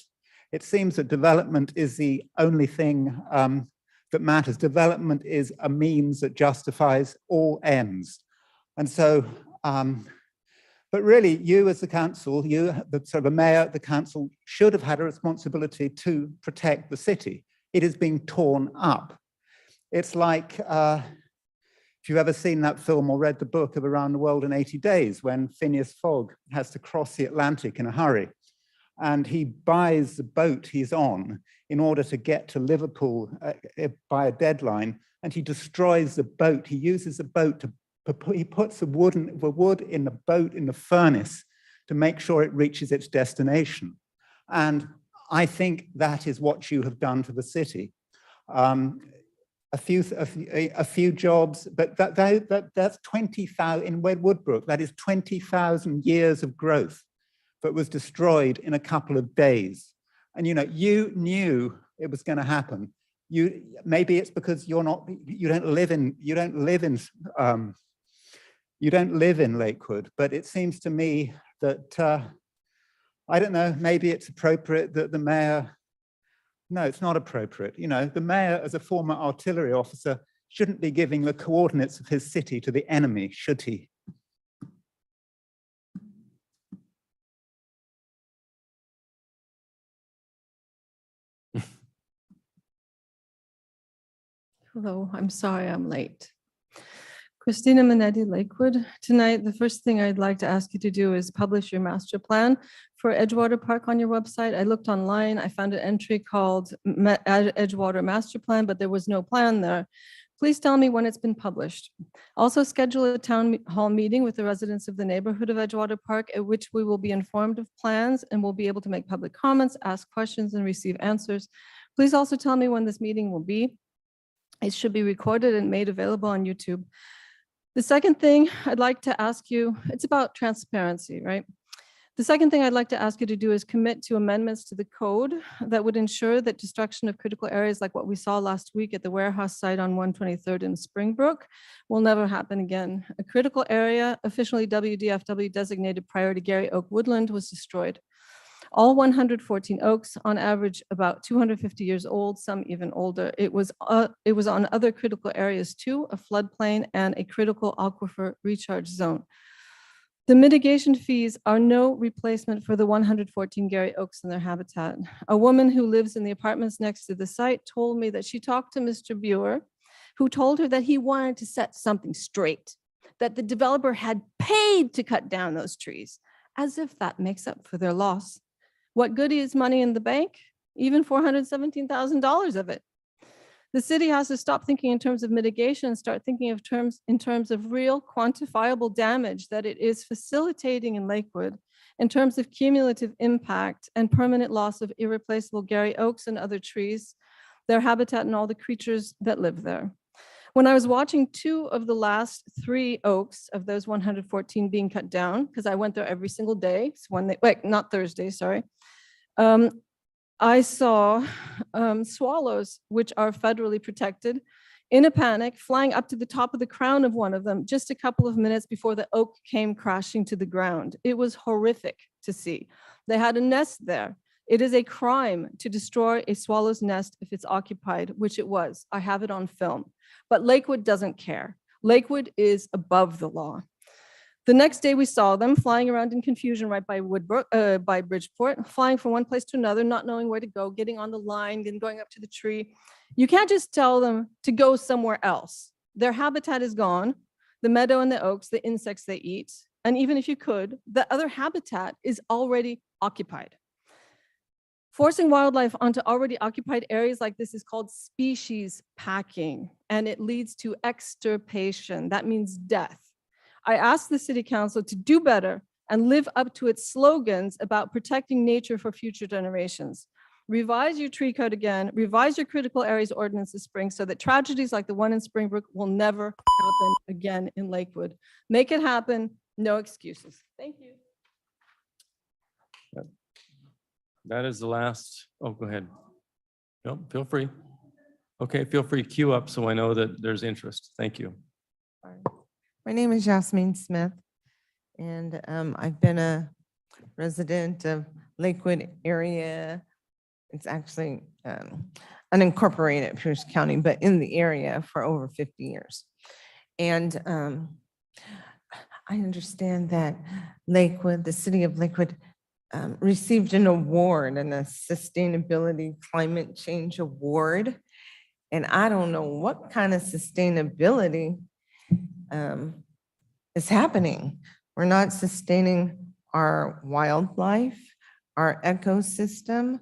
It seems that development is the only thing that matters. Development is a means that justifies all ends. And so, but really you as the council, the mayor, the council should have had a responsibility to protect the city. It is being torn up. It's like, if you've ever seen that film or read the book of Around the World in 80 Days, when Phineas Fogg has to cross the Atlantic in a hurry, and he buys the boat he's on in order to get to Liverpool by a deadline, and he destroys the boat. He uses the boat to, he puts the wood in the boat in the furnace to make sure it reaches its destination. And I think that is what you have done to the city. A few jobs, but that's 20,000 in Woodbrook. That is 20,000 years of growth that was destroyed in a couple of days. And you knew it was going to happen. Maybe it's because you don't live in Lakewood. But it seems to me that I don't know. Maybe it's appropriate that the mayor. No, it's not appropriate. The mayor, as a former artillery officer, shouldn't be giving the coordinates of his city to the enemy, should he? Hello, I'm sorry I'm late. Christina Minetti, Lakewood. Tonight, the first thing I'd like to ask you to do is publish your master plan for Edgewater Park on your website. I looked online, I found an entry called Edgewater Master Plan, but there was no plan there. Please tell me when it's been published. Also schedule a town hall meeting with the residents of the neighborhood of Edgewater Park, at which we will be informed of plans and will be able to make public comments, ask questions, and receive answers. Please also tell me when this meeting will be. It should be recorded and made available on YouTube. The second thing I'd like to ask you, it's about transparency, right? The second thing I'd like to ask you to do is commit to amendments to the code that would ensure that destruction of critical areas like what we saw last week at the warehouse site on 123rd in Springbrook will never happen again. A critical area, officially WDFW designated prior to Gary Oak Woodland, was destroyed. All 114 oaks, on average about 250 years old, some even older. It was on other critical areas too, a floodplain and a critical aquifer recharge zone. The mitigation fees are no replacement for the 114 Gary oaks and their habitat. A woman who lives in the apartments next to the site told me that she talked to Mr. Buer, who told her that he wanted to set something straight, that the developer had paid to cut down those trees, as if that makes up for their loss. What good is money in the bank? Even $417,000 of it. The city has to stop thinking in terms of mitigation and start thinking in terms of real quantifiable damage that it is facilitating in Lakewood in terms of cumulative impact and permanent loss of irreplaceable Gary oaks and other trees, their habitat and all the creatures that live there. When I was watching 2 of the last 3 oaks of those 114 being cut down, because I went there every single day, so when they, wait, not Thursday, sorry. I saw swallows, which are federally protected, in a panic, flying up to the top of the crown of one of them just a couple of minutes before the oak came crashing to the ground. It was horrific to see. They had a nest there. It is a crime to destroy a swallow's nest if it's occupied, which it was. I have it on film. But Lakewood doesn't care. Lakewood is above the law. The next day we saw them flying around in confusion right by by Bridgeport, flying from one place to another, not knowing where to go, getting on the line and going up to the tree. You can't just tell them to go somewhere else. Their habitat is gone, the meadow and the oaks, the insects they eat. And even if you could, the other habitat is already occupied. Forcing wildlife onto already occupied areas like this is called species packing, and it leads to extirpation. That means death. I asked the city council to do better and live up to its slogans about protecting nature for future generations. Revise your tree code again, revise your critical areas ordinance this spring so that tragedies like the one in Springbrook will never happen again in Lakewood. Make it happen, no excuses. Thank you. That is the last, oh, go ahead. No, feel free. Okay, feel free to queue up so I know that there's interest. Thank you. My name is Yasmin Smith, and I've been a resident of Lakewood area. It's actually unincorporated Pierce County, but in the area for over 50 years. And I understand that Lakewood, the city of Lakewood, received an award, and a sustainability climate change award. And I don't know what kind of sustainability is happening. We're not sustaining our wildlife, our ecosystem.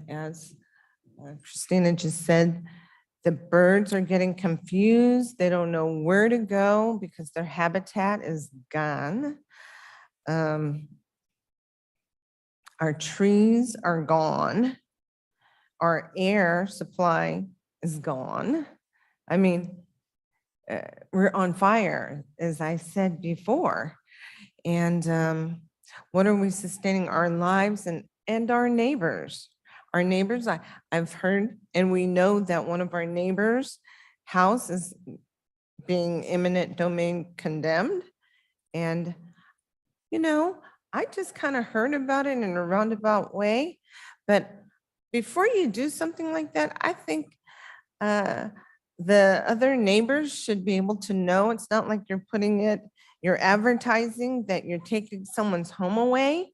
As Christina just said, the birds are getting confused. They don't know where to go because their habitat is gone. Our trees are gone. Our air supply is gone. I mean, we're on fire, as I said before. And what are we sustaining? Our lives and our neighbors. Our neighbors, I've heard, and we know that one of our neighbors' house is being eminent domain condemned. And, you know, I just kind of heard about it in a roundabout way. But before you do something like that, I think the other neighbors should be able to know. It's not like you're advertising that you're taking someone's home away,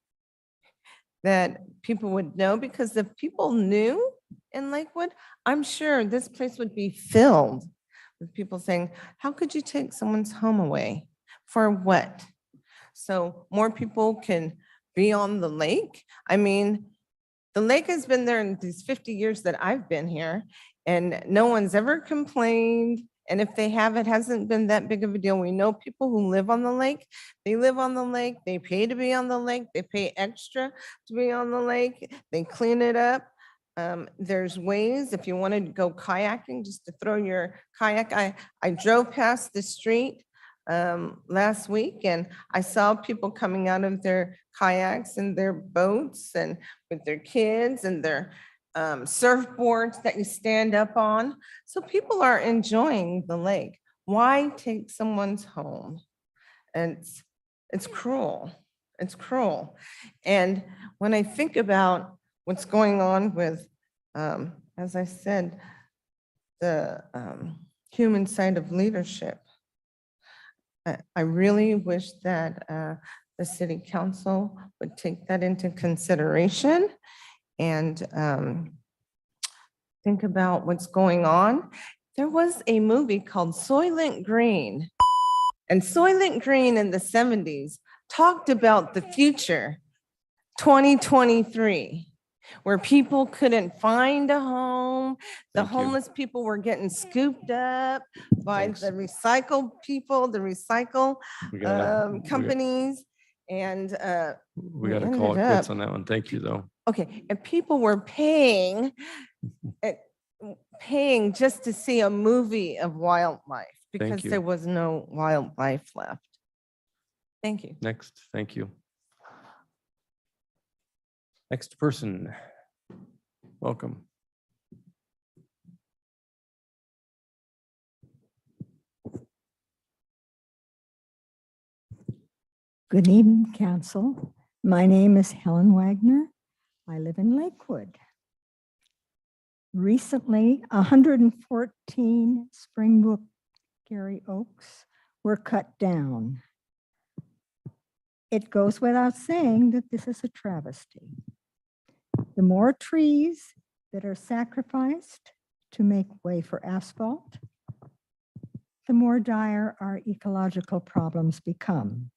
that people would know, because if people knew in Lakewood, I'm sure this place would be filled with people saying, how could you take someone's home away? For what? So more people can be on the lake. I mean, the lake has been there in these 50 years that I've been here, and no one's ever complained. And if they have, it hasn't been that big of a deal. We know people who live on the lake. They live on the lake. They pay to be on the lake. They pay extra to be on the lake. They clean it up. There's ways, if you want to go kayaking, just to throw your kayak. I drove past the street last week, and I saw people coming out of their kayaks and their boats and with their kids and their surfboards that you stand up on. So people are enjoying the lake. Why take someone's home? And it's cruel. It's cruel. And when I think about what's going on with, as I said, the human side of leadership, I really wish that the city council would take that into consideration and think about what's going on. There was a movie called Soylent Green, and Soylent Green in the 70s talked about the future, 2023, where people couldn't find a home. The Thank you. homeless people were getting scooped up by Thanks. the recycle people, the recycle We gotta, companies. And we we gotta call it ended quits up- on that one. Thank you, though. okay, and people were paying just to see a movie of wildlife because you. there was no wildlife left. Thank you. Next, thank you. Next person. Welcome. Good evening, council. My name is Helen Wagner. I live in Lakewood. Recently, 114 Springbrook Gary oaks were cut down. It goes without saying that this is a travesty. The more trees that are sacrificed to make way for asphalt, the more dire our ecological problems become.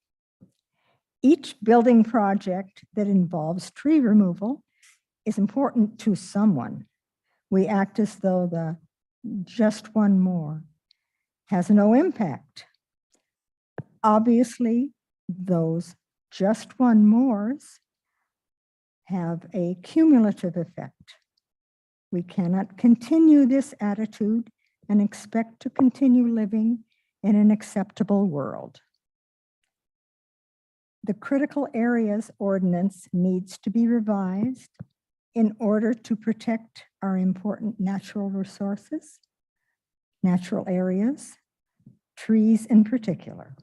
Each building project that involves tree removal is important to someone. We act as though the just one more has no impact. Obviously, those just one mores have a cumulative effect. We cannot continue this attitude and expect to continue living in an acceptable world. The critical areas ordinance needs to be revised in order to protect our important natural resources, natural areas, trees in particular.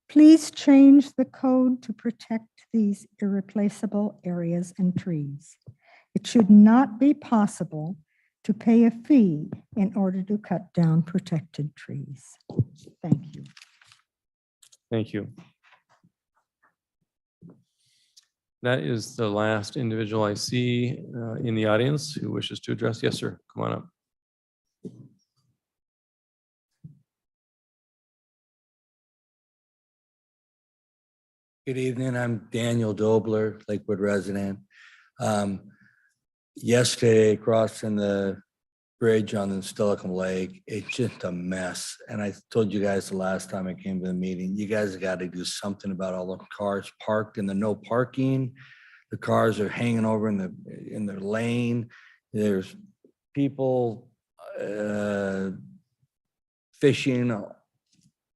Please change the code to protect these irreplaceable areas and trees. It should not be possible to pay a fee in order to cut down protected trees. Thank you. Thank you. That is the last individual I see in the audience who wishes to address. Yes, sir. Come on up. Good evening. I'm Daniel Dobler, Lakewood resident. Yesterday, crossing the bridge on the Stillicum Lake, it's just a mess. And I told you guys the last time I came to the meeting, you guys got to do something about all the cars parked in the no parking. The cars are hanging over in their lane. There's people fishing,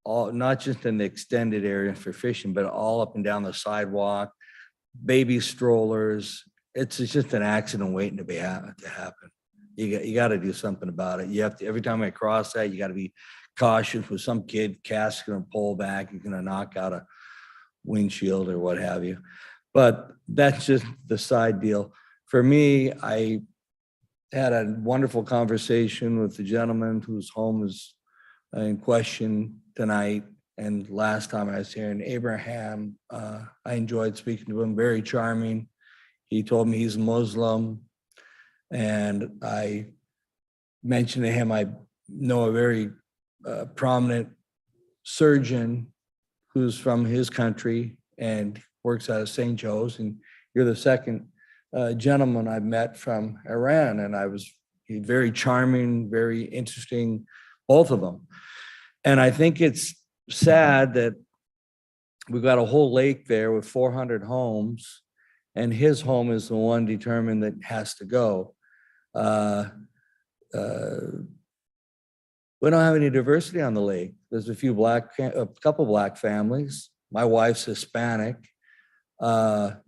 all not just in the extended area for fishing, but all up and down the sidewalk, baby strollers. It's just an accident waiting to happen. You got to do something about it. You have to, every time I cross that, you got to be cautious with some kid cast gonna pull back, you're gonna knock out a windshield or what have you. But that's just the side deal. For me, I had a wonderful conversation with the gentleman whose home is in question tonight. And last time I was here in Abraham, I enjoyed speaking to him, very charming. He told me he's Muslim. And I mentioned to him, I know a very prominent surgeon who's from his country and works out of St. Joe's. And you're the second gentleman I've met from Iran. And he's very charming, very interesting, both of them. And I think it's sad that we've got a whole lake there with 400 homes, and his home is the one determined that has to go. We don't have any diversity on the lake. There's a couple black families. My wife's Hispanic, but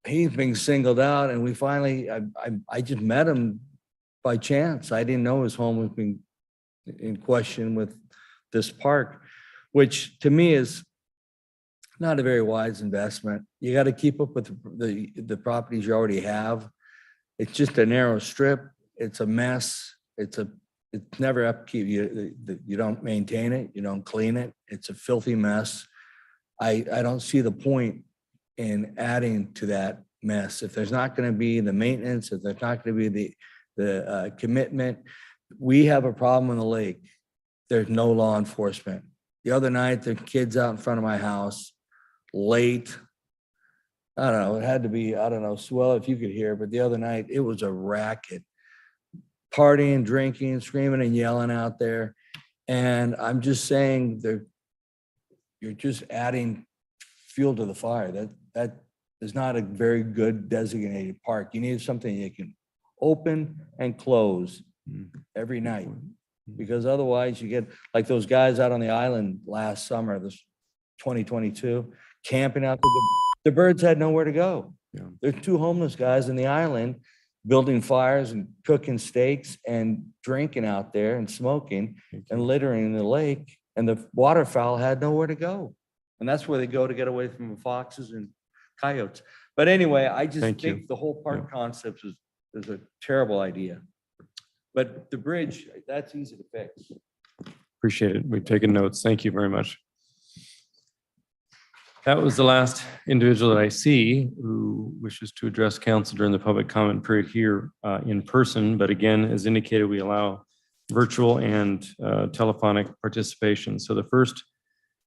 he's being singled out. And we finally, I just met him by chance. I didn't know his home was being in question with this park, which to me is not a very wise investment. You got to keep up with the properties you already have. It's just a narrow strip. It's a mess. It's never upkeep. You don't maintain it. You don't clean it. It's a filthy mess. I don't see the point in adding to that mess. If there's not going to be the maintenance, if there's not going to be the commitment, we have a problem in the lake. There's no law enforcement. The other night, the kids out in front of my house, late. I don't know, it had to be, I don't know, Swell, if you could hear, but the other night, it was a racket. Partying, drinking, screaming and yelling out there. And I'm just saying you're just adding fuel to the fire. That is not a very good designated park. You need something you can open and close every night, because otherwise you get like those guys out on the island last summer, this 2022, camping out there. The birds had nowhere to go. There's 2 homeless guys in the island building fires and cooking steaks and drinking out there and smoking and littering in the lake, and the waterfowl had nowhere to go. And that's where they go to get away from foxes and coyotes. But anyway, I just think the whole park concept is a terrible idea. But the bridge, that's easy to fix. Appreciate it. We've taken notes. Thank you very much. That was the last individual that I see who wishes to address council during the public comment period here in person. But again, as indicated, we allow virtual and telephonic participation. So the first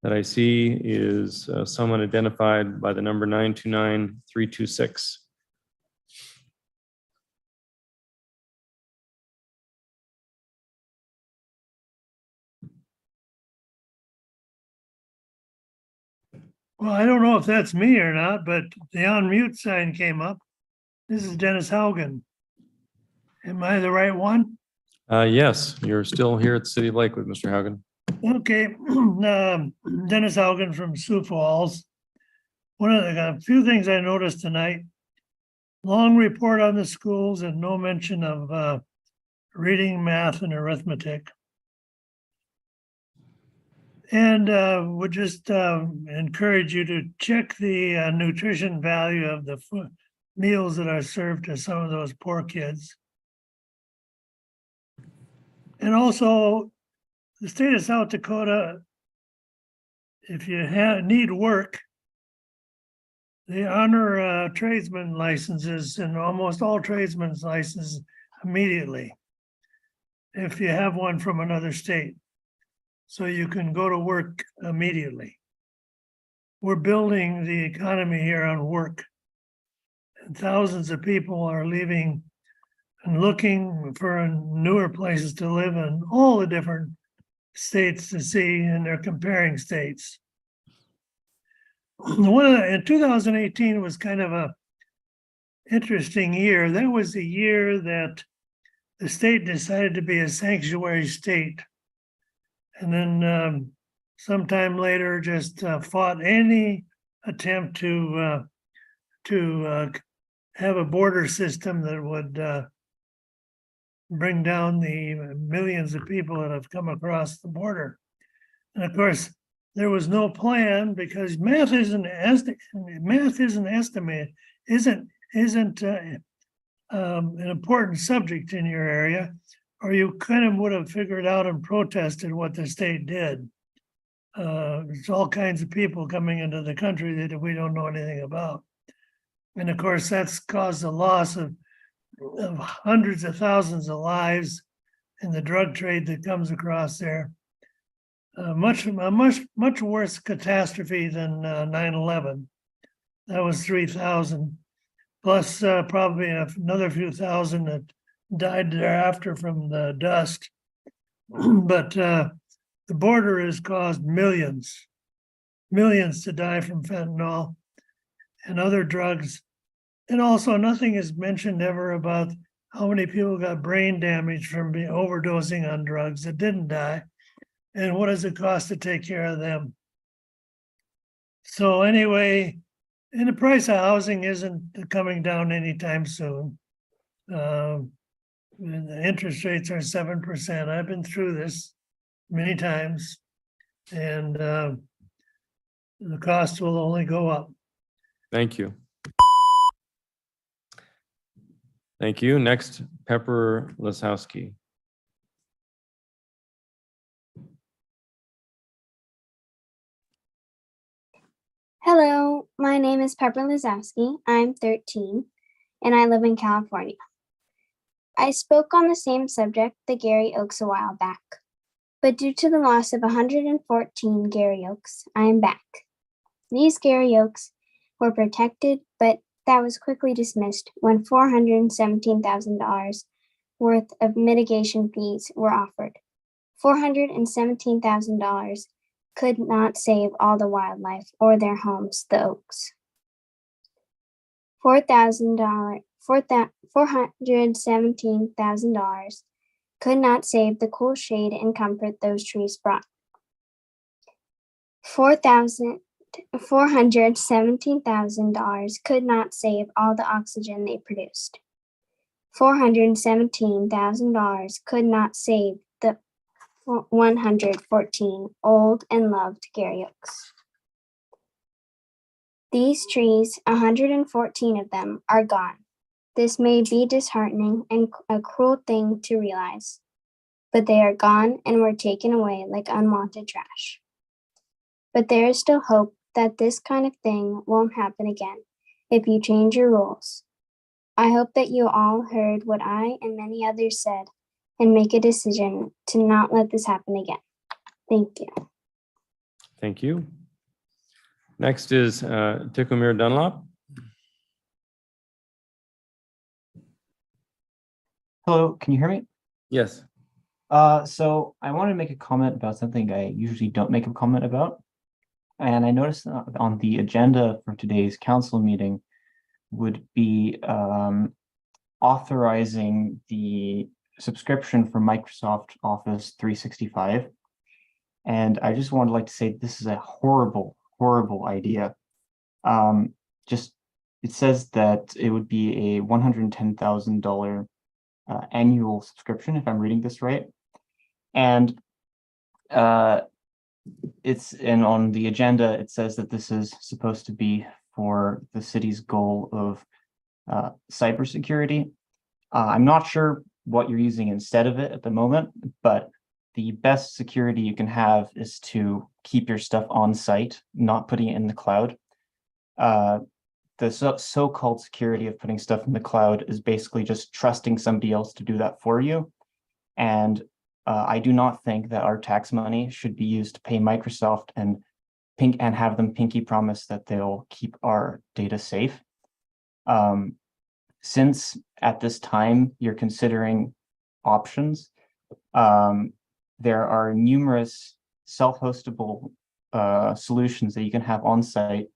that I see is someone identified by the number 929-326. Well, I don't know if that's me or not, but the unmute sign came up. This is Dennis Haugen. Am I the right one? Yes, you're still here at the City of Lakewood, Mr. Haugen. Okay, Dennis Haugen from Sioux Falls. One of the few things I noticed tonight, long report on the schools and no mention of reading, math, and arithmetic. And would just encourage you to check the nutrition value of the meals that are served to some of those poor kids. And also, the state of South Dakota, if you need work, they honor tradesman licenses and almost all tradesmen's licenses immediately if you have one from another state. So you can go to work immediately. We're building the economy here on work. And thousands of people are leaving and looking for newer places to live in all the different states to see, and they're comparing states. In 2018 was kind of a interesting year. That was the year that the state decided to be a sanctuary state. And then sometime later, just fought any attempt to have a border system that would bring down the millions of people that have come across the border. And of course, there was no plan because math isn't an important subject in your area, or you kind of would have figured out and protested what the state did. There's all kinds of people coming into the country that we don't know anything about. And of course, that's caused the loss of hundreds of thousands of lives in the drug trade that comes across there. A much worse catastrophe than 9/11. That was 3,000, plus probably another few thousand that died thereafter from the dust. But the border has caused millions to die from fentanyl and other drugs. And also nothing is mentioned ever about how many people got brain damage from overdosing on drugs that didn't die. And what does it cost to take care of them? So anyway, and the price of housing isn't coming down anytime soon. And the interest rates are 7%. I've been through this many times, and the cost will only go up. Thank you. Thank you. Next, Pepper Lasowski. Hello, my name is Pepper Lazowski. I'm 13 and I live in California. I spoke on the same subject, the Gary Oaks, a while back, but due to the loss of 114 Gary Oaks, I am back. These Gary Oaks were protected, but that was quickly dismissed when $417,000 worth of mitigation fees were offered. $417,000 could not save all the wildlife or their homes, the oaks. $417,000 could not save the cool shade and comfort those trees brought. $417,000 could not save all the oxygen they produced. $417,000 could not save the 114 old and loved Gary Oaks. These trees, 114 of them, are gone. This may be disheartening and a cruel thing to realize, but they are gone and were taken away like unwanted trash. But there is still hope that this kind of thing won't happen again if you change your rules. I hope that you all heard what I and many others said and make a decision to not let this happen again. Thank you. Thank you. Next is Ticomir Dunlop. Hello, can you hear me? Yes. So I wanted to make a comment about something I usually don't make a comment about. And I noticed on the agenda for today's council meeting would be authorizing the subscription for Microsoft Office 365. And I just would like to say this is a horrible idea. It says that it would be a $110,000 annual subscription, if I'm reading this right. And on the agenda, it says that this is supposed to be for the city's goal of cybersecurity. I'm not sure what you're using instead of it at the moment, but the best security you can have is to keep your stuff on site, not putting it in the cloud. The so-called security of putting stuff in the cloud is basically just trusting somebody else to do that for you. And I do not think that our tax money should be used to pay Microsoft and have them pinky promise that they'll keep our data safe. Since at this time you're considering options, there are numerous self-hostable solutions that you can have on site,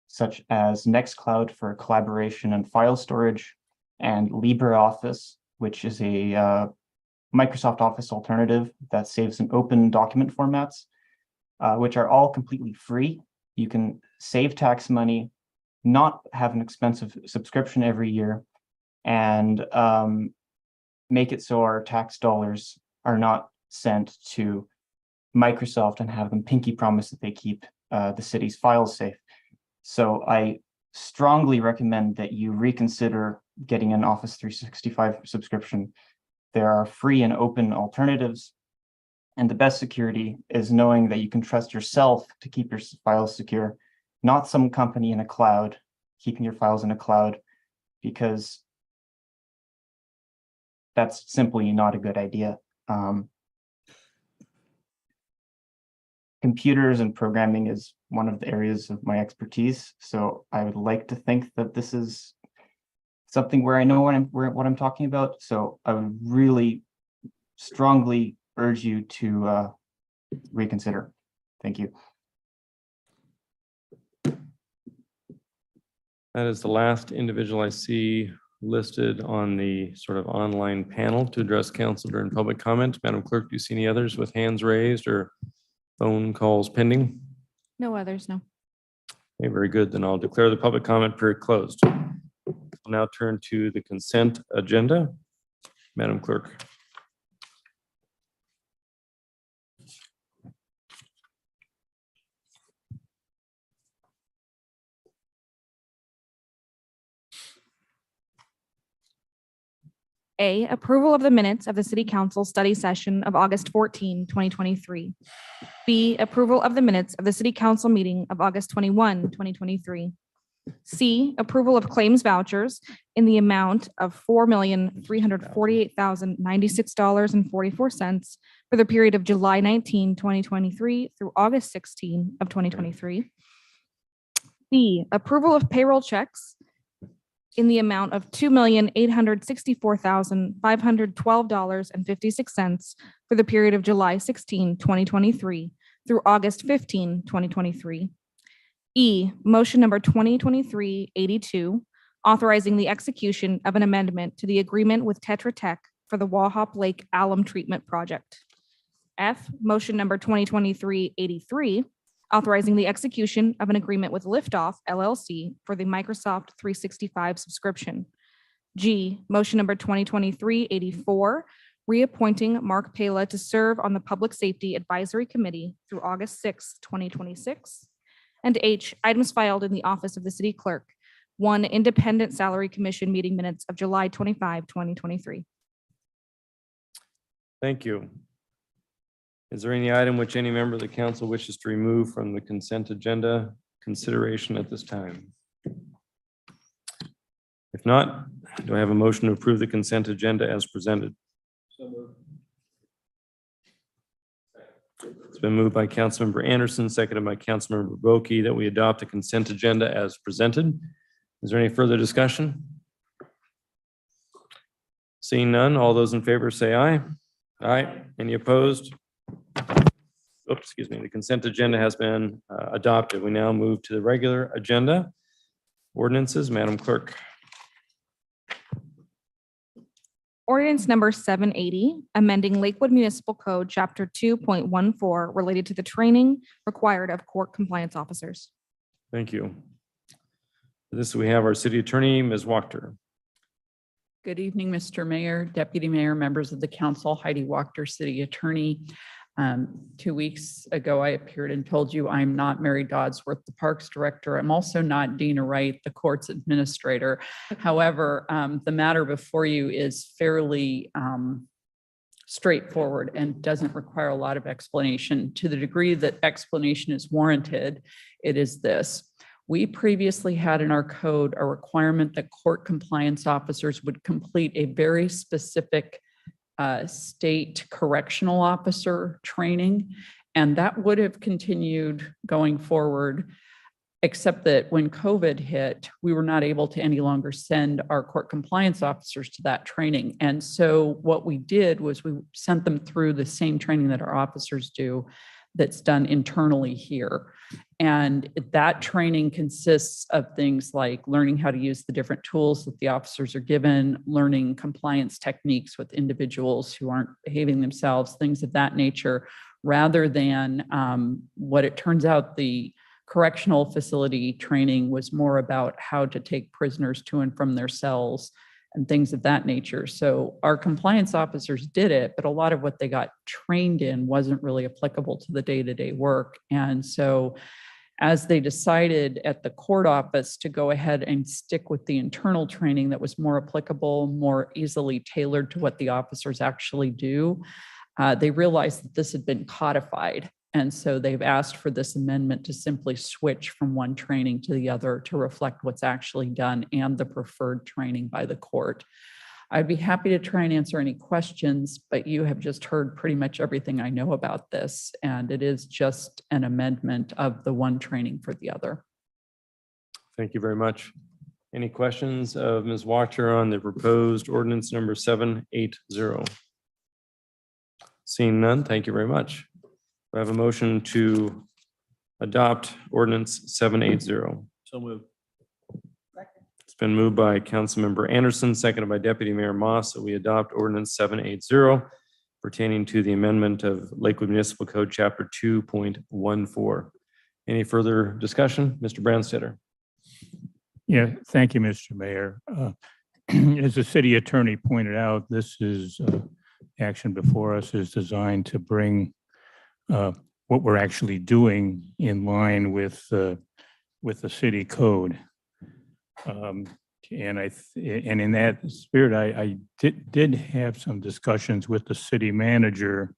such as Nextcloud for collaboration and file storage, and LibreOffice, which is a Microsoft Office alternative that saves in open document formats, which are all completely free. You can save tax money, not have an expensive subscription every year, and make it so our tax dollars are not sent to Microsoft and have them pinky promise that they keep the city's files safe. So I strongly recommend that you reconsider getting an Office 365 subscription. There are free and open alternatives, and the best security is knowing that you can trust yourself to keep your files secure, not some company in a cloud keeping your files in a cloud, because that's simply not a good idea. Computers and programming is one of the areas of my expertise, so I would like to think that this is something where I know what I'm talking about. So I would really strongly urge you to reconsider. Thank you. That is the last individual I see listed on the sort of online panel to address council during public comment. Madam Clerk, do you see any others with hands raised or phone calls pending? No others, no. Okay, very good. Then I'll declare the public comment period closed. We'll now turn to the consent agenda. Madam Clerk. A, approval of the minutes of the City Council study session of August 14, 2023. B, approval of the minutes of the City Council meeting of August 21, 2023. C, approval of claims vouchers in the amount of $4,348,096.44 for the period of July 19, 2023 through August 16 of 2023. D, approval of payroll checks in the amount of $2,864,512.56 for the period of July 16, 2023 through August 15, 2023. E, motion number 2023-82, authorizing the execution of an amendment to the agreement with Tetra Tech for the Wahop Lake Alum Treatment Project. F, motion number 2023-83, authorizing the execution of an agreement with Liftoff LLC for the Microsoft 365 subscription. G, motion number 2023-84, reappointing Mark Pela to serve on the Public Safety Advisory Committee through August 6, 2026. And H, items filed in the office of the city clerk. 1, Independent Salary Commission meeting minutes of July 25, 2023. Thank you. Is there any item which any member of the council wishes to remove from the consent agenda consideration at this time? If not, do I have a motion to approve the consent agenda as presented? It's been moved by Councilmember Anderson, seconded by Councilmember Boki, that we adopt the consent agenda as presented. Is there any further discussion? Seeing none, all those in favor say aye. Aye. Any opposed? Oops, excuse me. The consent agenda has been adopted. We now move to the regular agenda. Ordinances, Madam Clerk. Ordinance number 780, amending Lakewood Municipal Code, Chapter 2.14, related to the training required of court compliance officers. Thank you. For this, we have our city attorney, Ms. Wachter. Good evening, Mr. Mayor, Deputy Mayor, members of the council, Heidi Wachter, City Attorney. 2 weeks ago, I appeared and told you I'm not Mary Dodsworth, the Parks Director. I'm also not Dina Wright, the Courts Administrator. However, the matter before you is fairly straightforward and doesn't require a lot of explanation. To the degree that explanation is warranted, it is this. We previously had in our code a requirement that court compliance officers would complete a very specific state correctional officer training, and that would have continued going forward, except that when COVID hit, we were not able to any longer send our court compliance officers to that training. And so what we did was we sent them through the same training that our officers do that's done internally here. And that training consists of things like learning how to use the different tools that the officers are given, learning compliance techniques with individuals who aren't behaving themselves, things of that nature, rather than what it turns out the correctional facility training was more about how to take prisoners to and from their cells and things of that nature. So our compliance officers did it, but a lot of what they got trained in wasn't really applicable to the day-to-day work. And so as they decided at the court office to go ahead and stick with the internal training that was more applicable, more easily tailored to what the officers actually do, they realized that this had been codified And so they've asked for this amendment to simply switch from one training to the other to reflect what's actually done and the preferred training by the court. I'd be happy to try and answer any questions, but you have just heard pretty much everything I know about this, and it is just an amendment of the one training for the other. Thank you very much. Any questions of Ms. Wachter on the proposed ordinance number 780? Seeing none, thank you very much. We have a motion to adopt ordinance 780. So moved. It's been moved by Councilmember Anderson, seconded by Deputy Mayor Moss, that we adopt ordinance 780 pertaining to the amendment of Lakewood Municipal Code, Chapter 2.14. Any further discussion? Mr. Brandstetter. Yeah, thank you, Mr. Mayor. As the city attorney pointed out, this is action before us is designed to bring what we're actually doing in line with the city code. And in that spirit, I did have some discussions with the city manager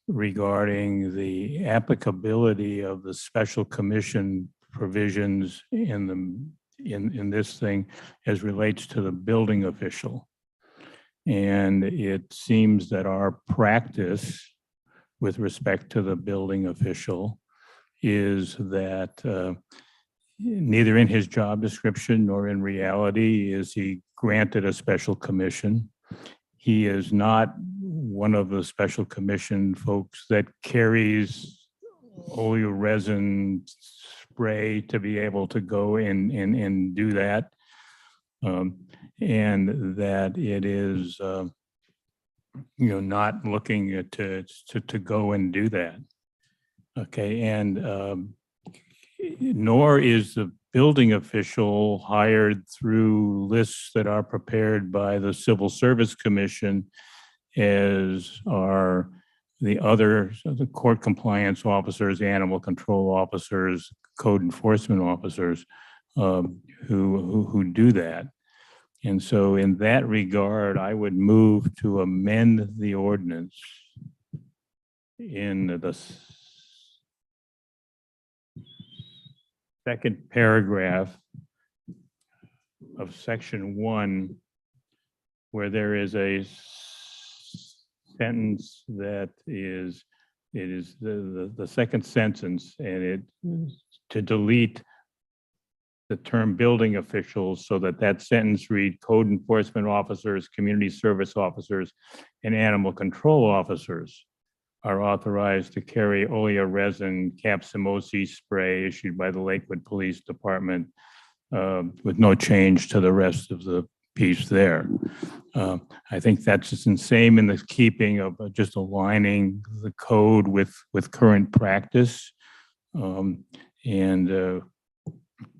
regarding the applicability of the special commission provisions in this thing as relates to the building official. And it seems that our practice with respect to the building official is that neither in his job description nor in reality is he granted a special commission. He is not one of the special commission folks that carries oleoresin spray to be able to go and do that. And that it is, not looking to go and do that. Okay, and nor is the building official hired through lists that are prepared by the Civil Service Commission, as are the other, the court compliance officers, animal control officers, code enforcement officers who do that. And so in that regard, I would move to amend the ordinance in the second paragraph of section 1, where there is a sentence that is, it is the second sentence, and it to delete the term building officials so that sentence read code enforcement officers, community service officers, and animal control officers are authorized to carry oleoresin capsimosi spray issued by the Lakewood Police Department with no change to the rest of the piece there. I think that's just the same in the keeping of just aligning the code with current practice,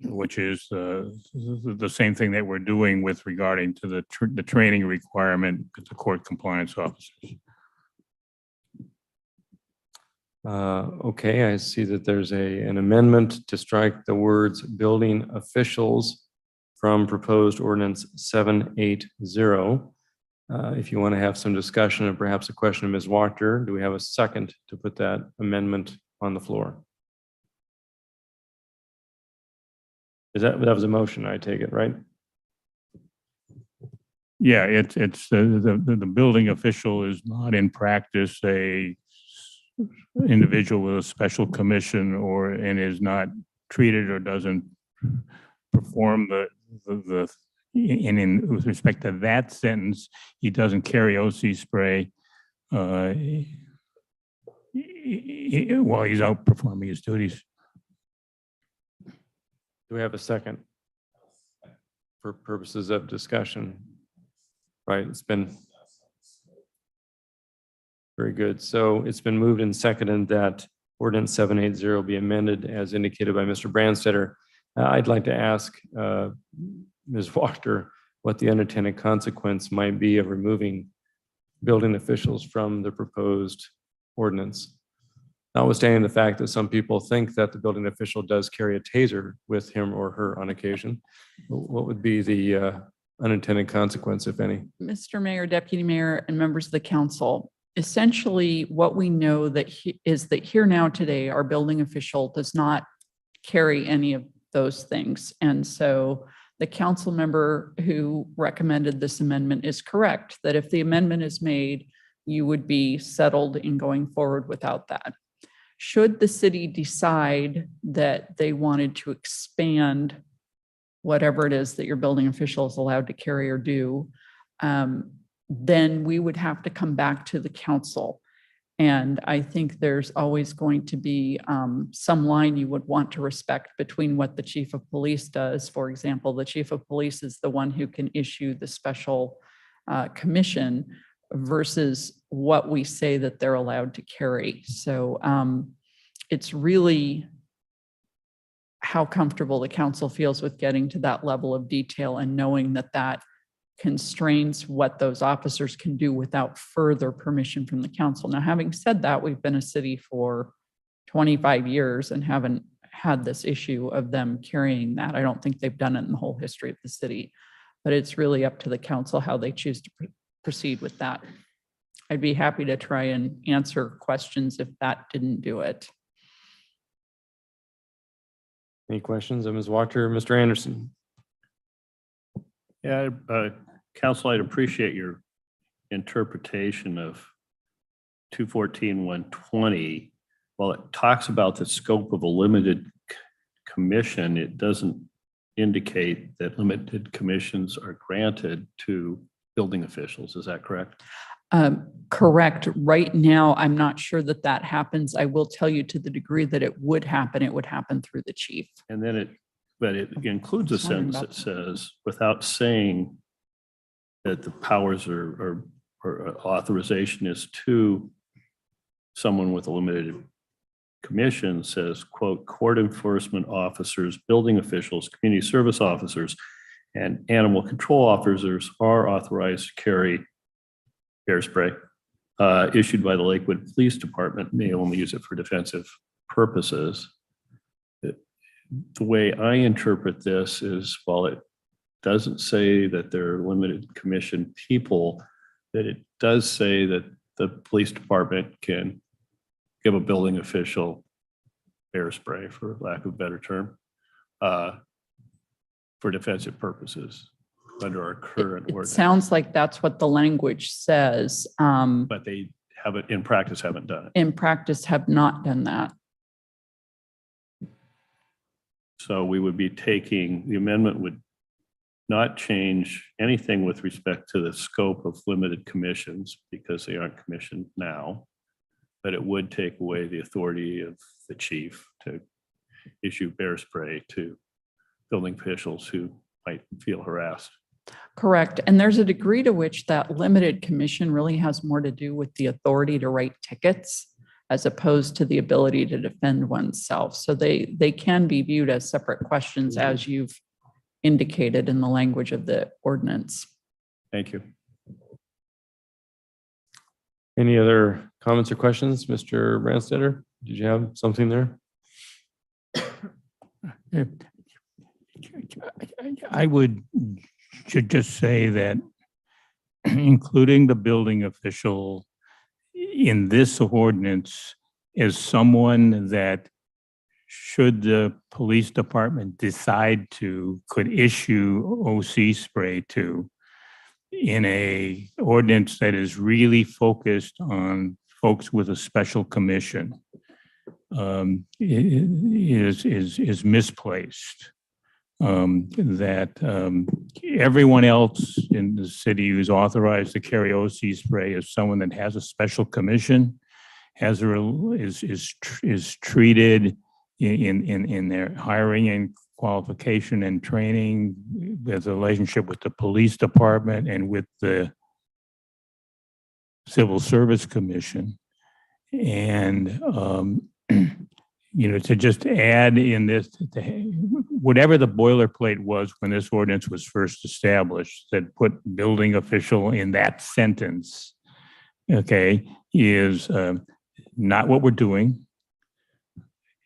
which is the same thing that we're doing with regarding to the training requirement with the court compliance officers. Okay, I see that there's an amendment to strike the words building officials from proposed ordinance 780. If you want to have some discussion and perhaps a question of Ms. Wachter, do we have a second to put that amendment on the floor? That was a motion, I take it, right? Yeah, it's the building official is not in practice a individual with a special commission and is not treated or doesn't perform with respect to that sentence, he doesn't carry OC spray while he's out performing his duties. Do we have a second for purposes of discussion? Right, it's been very good. So it's been moved and seconded that ordinance 780 be amended as indicated by Mr. Brandstetter. I'd like to ask Ms. Wachter what the unintended consequence might be of removing building officials from the proposed ordinance. Notwithstanding the fact that some people think that the building official does carry a taser with him or her on occasion, what would be the unintended consequence, if any? Mr. Mayor, Deputy Mayor, and members of the council, essentially what we know is that here now today, our building official does not carry any of those things. And so the council member who recommended this amendment is correct, that if the amendment is made, you would be settled in going forward without that. Should the city decide that they wanted to expand whatever it is that your building official is allowed to carry or do, then we would have to come back to the council. And I think there's always going to be some line you would want to respect between what the chief of police does. For example, the chief of police is the one who can issue the special commission versus what we say that they're allowed to carry. So it's really how comfortable the council feels with getting to that level of detail and knowing that that constrains what those officers can do without further permission from the council. Now, having said that, we've been a city for 25 years and haven't had this issue of them carrying that. I don't think they've done it in the whole history of the city, but it's really up to the council how they choose to proceed with that. I'd be happy to try and answer questions if that didn't do it. Any questions of Ms. Wachter, Mr. Anderson? Yeah, Council, I'd appreciate your interpretation of 214-120. While it talks about the scope of a limited commission, it doesn't indicate that limited commissions are granted to building officials. Is that correct? Correct. Right now, I'm not sure that that happens. I will tell you to the degree that it would happen through the chief. And then it includes a sentence that says, without saying that the powers or authorization is to someone with a limited commission, says, quote, court enforcement officers, building officials, community service officers, and animal control officers are authorized to carry bear spray issued by the Lakewood Police Department, may only use it for defensive purposes. The way I interpret this is, while it doesn't say that they're limited commission people, that it does say that the police department can give a building official bear spray, for lack of a better term, for defensive purposes under our current It ordinance. sounds like that's what the language says. But they haven't, in practice, haven't done it. In practice, have not done that. So we would be taking, the amendment would not change anything with respect to the scope of limited commissions because they aren't commissioned now, but it would take away the authority of the chief to issue bear spray to building officials who might feel harassed. Correct. And there's a degree to which that limited commission really has more to do with the authority to write tickets as opposed to the ability to defend oneself. So they can be viewed as separate questions as you've indicated in the language of the ordinance. Thank you. Any other comments or questions? Mr. Branstetter, did you have something there? I would should just say that including the building official in this ordinance is someone that, should the police department decide to, could issue OC spray to, in a ordinance that is really focused on folks with a special commission, is misplaced. That everyone else in the city who's authorized to carry OC spray is someone that has a special commission, is treated in their hiring and qualification and training, there's a relationship with the police department and with the Civil Service Commission. And to just add in this, whatever the boilerplate was when this ordinance was first established, that put building official in that sentence, okay, is not what we're doing.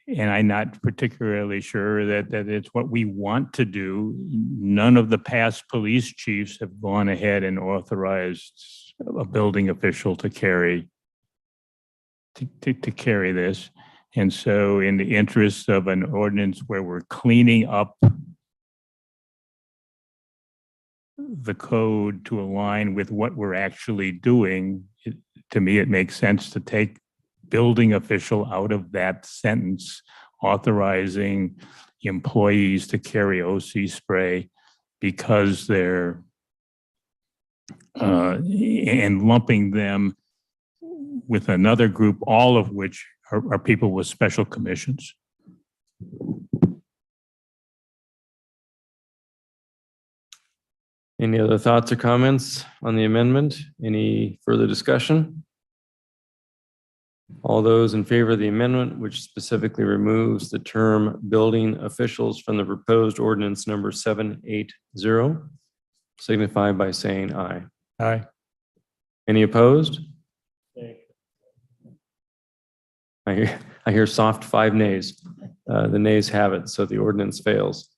And I'm not particularly sure that it's what we want to do. None of the past police chiefs have gone ahead and authorized a building official to carry to carry this. And so in the interest of an ordinance where we're cleaning up the code to align with what we're actually doing, to me, it makes sense to take building official out of that sentence, authorizing employees to carry OC spray because they're and lumping them with another group, all of which are people with special commissions. Any other thoughts or comments on the amendment? Any further discussion? All those in favor of the amendment, which specifically removes the term building officials from the proposed ordinance number 780, signify by saying aye. Aye. Any opposed? I hear soft 5 nays. The nays have it, so the ordinance fails.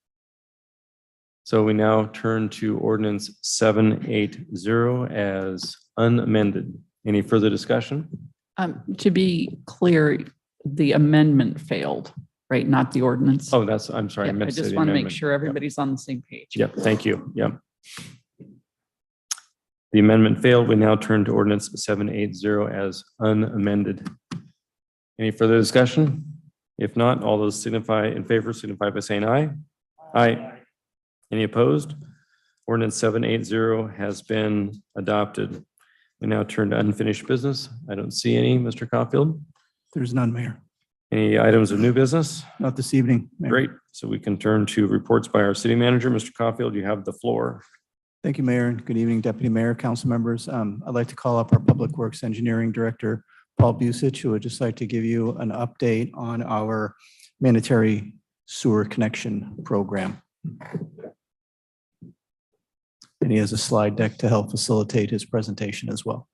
So we now turn to ordinance 780 as unamended. Any further discussion? To be clear, the amendment failed, right? Not the ordinance. Oh, I'm sorry. Yeah, I meant to say just the want to make amendment. sure everybody's on the same page. Yep, thank you. Yep. The amendment failed. We now turn to ordinance 780 as unamended. Any further discussion? If not, all those in favor signify by saying aye. Aye. Any opposed? Ordinance 780 has been adopted. We now turn to unfinished business. I don't see any, Mr. Caulfield. There's none, Mayor. Any items of new business? Not this evening, Mayor. Great. So we can turn to reports by our city manager. Mr. Caulfield, you have the floor. Thank you, Mayor. Good evening, Deputy Mayor, council members. I'd like to call up our Public Works Engineering Director, Paul Busich, who would just like to give you an update on our mandatory sewer connection program. And he has a slide deck to help facilitate his presentation as well.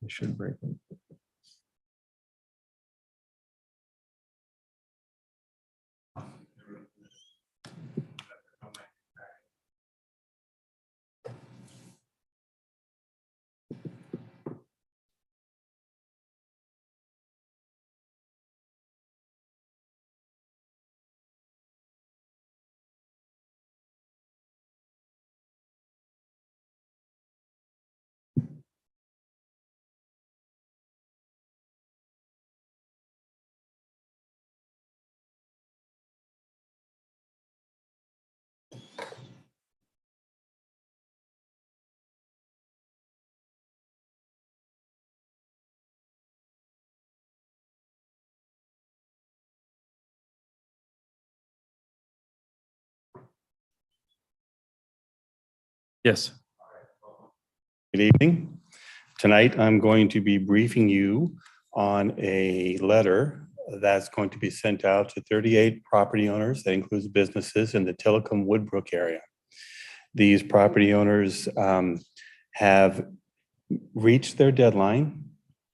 I should break it. Yes. Good evening. Tonight, I'm going to be briefing you on a letter that's going to be sent out to 38 property owners. That includes businesses in the Tillicum Woodbrook area. These property owners have reached their deadline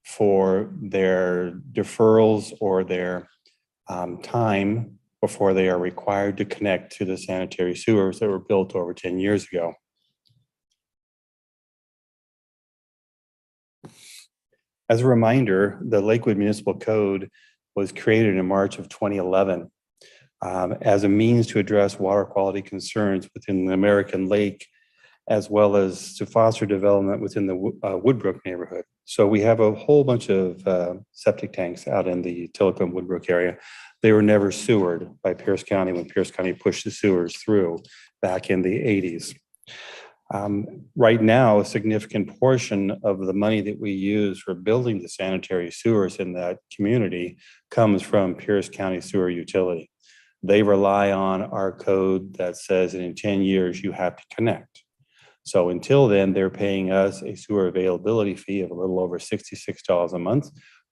for their deferrals or their time before they are required to connect to the sanitary sewers that were built over 10 years ago. As a reminder, the Lakewood Municipal Code was created in March of 2011 as a means to address water quality concerns within the American Lake, as well as to foster development within the Woodbrook neighborhood. So we have a whole bunch of septic tanks out in the Tillicum Woodbrook area. They were never sewered by Pierce County when Pierce County pushed the sewers through back in the 80s. Right now, a significant portion of the money that we use for building the sanitary sewers in that community comes from Pierce County Sewer Utility. They rely on our code that says that in 10 years you have to connect. So until then, they're paying us a sewer availability fee of a little over $66 a month.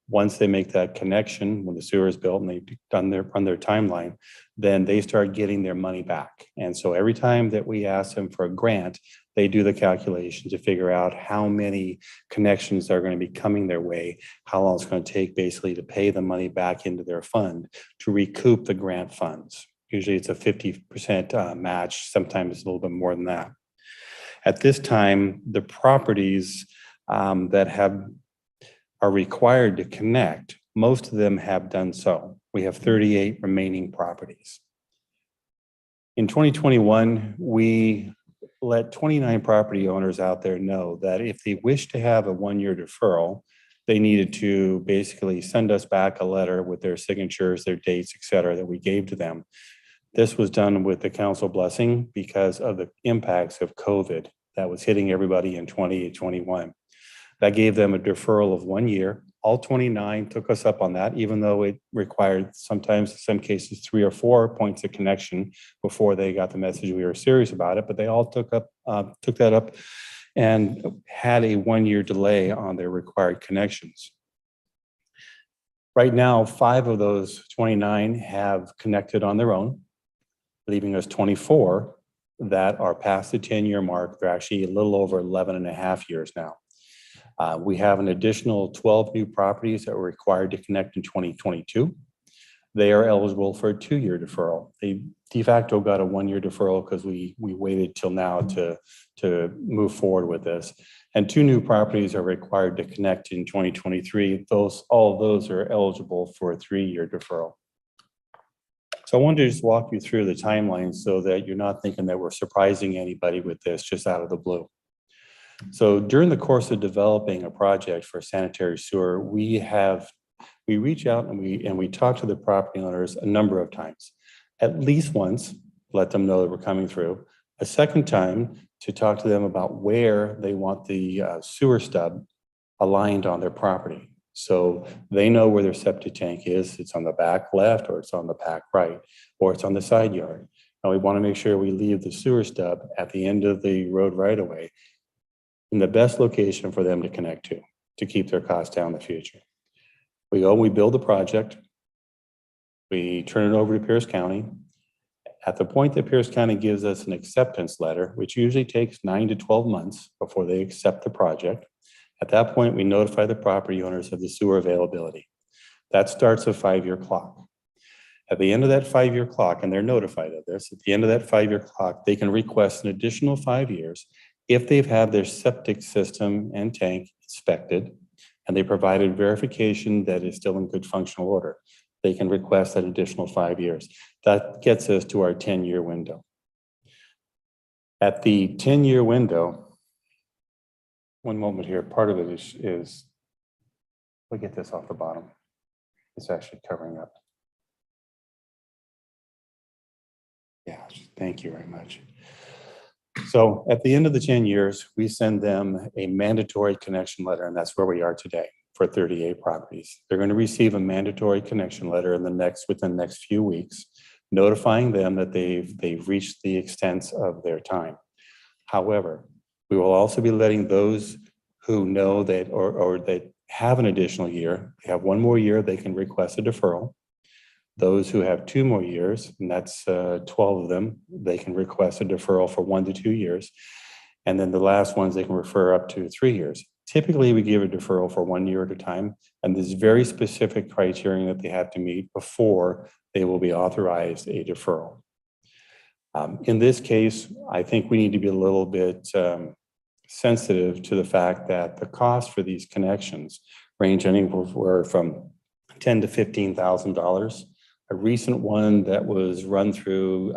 Once they make that connection, when the sewer is built and they've run their timeline, then they start getting their money back. And so every time that we ask them for a grant, they do the calculation to figure out how many connections are going to be coming their way, how long it's going to take basically to pay the money back into their fund to recoup the grant funds. Usually it's a 50% match, sometimes it's a little bit more than that. At this time, the properties that are required to connect Most of them have done so. We have 38 remaining properties. In 2021, we let 29 property owners out there know that if they wish to have a one-year deferral, they needed to basically send us back a letter with their signatures, their dates, et cetera, that we gave to them. This was done with the council blessing because of the impacts of COVID that was hitting everybody in 2021. That gave them a deferral of 1 year. All 29 took us up on that, even though it required sometimes, in some cases, 3 or 4 points of connection before they got the message we were serious about it. But they all took that up and had a 1 year delay on their required connections. Right now, 5 of those 29 have connected on their own, leaving us 24 that are past the 10-year mark. They're actually a little over 11 and a half years now. We have an additional 12 new properties that were required to connect in 2022. They are eligible for a 2-year deferral. They de facto got a 1-year deferral because we waited till now to move forward with this. And 2 new properties are required to connect in 2023. All of those are eligible for a 3-year deferral. So I wanted to just walk you through the timeline so that you're not thinking that we're surprising anybody with this just out of the blue. So during the course of developing a project for sanitary sewer, we reach out and we talk to the property owners a number of times. At least once, let them know that we're coming through. A second time to talk to them about where they want the sewer stub aligned on their property. So they know where their septic tank is. It's on the back left, or it's on the back right, or it's on the side yard. And we want to make sure we leave the sewer stub at the end of the road right away in the best location for them to connect to keep their costs down in the future. We go, we build the project, we turn it over to Pierce County. At the point that Pierce County gives us an acceptance letter, which usually takes 9 to 12 months before they accept the project, at that point, we notify the property owners of the sewer availability. That starts a 5-year clock. At the end of that 5-year clock, and they're notified of this, at the end of that 5-year clock, they can request an additional 5 years if they've had their septic system and tank inspected and they provided verification that is still in good functional order. They can request an additional 5 years. That gets us to our 10-year window. At the 10-year window, one moment here, part of it is we'll get this off the bottom. It's actually covering up. Yeah, thank you very much. So at the end of the 10 years, we send them a mandatory connection letter, and that's where we are today for 38 properties. They're going to receive a mandatory connection letter within the next few weeks, notifying them that they've reached the extent of their time. However, we will also be letting those who know that or that have an additional year, they have 1 more year, they can request a deferral. Those who have 2 more years, and that's 12 of them, they can request a deferral for 1 to 2 years. And then the last ones, they can refer up to 3 years. Typically, we give a deferral for 1 year at a time, and there's very specific criteria that they have to meet before they will be authorized a deferral. In this case, I think we need to be a little bit sensitive to the fact that the cost for these connections range anywhere from $10,000 to $15,000. A recent one that was run through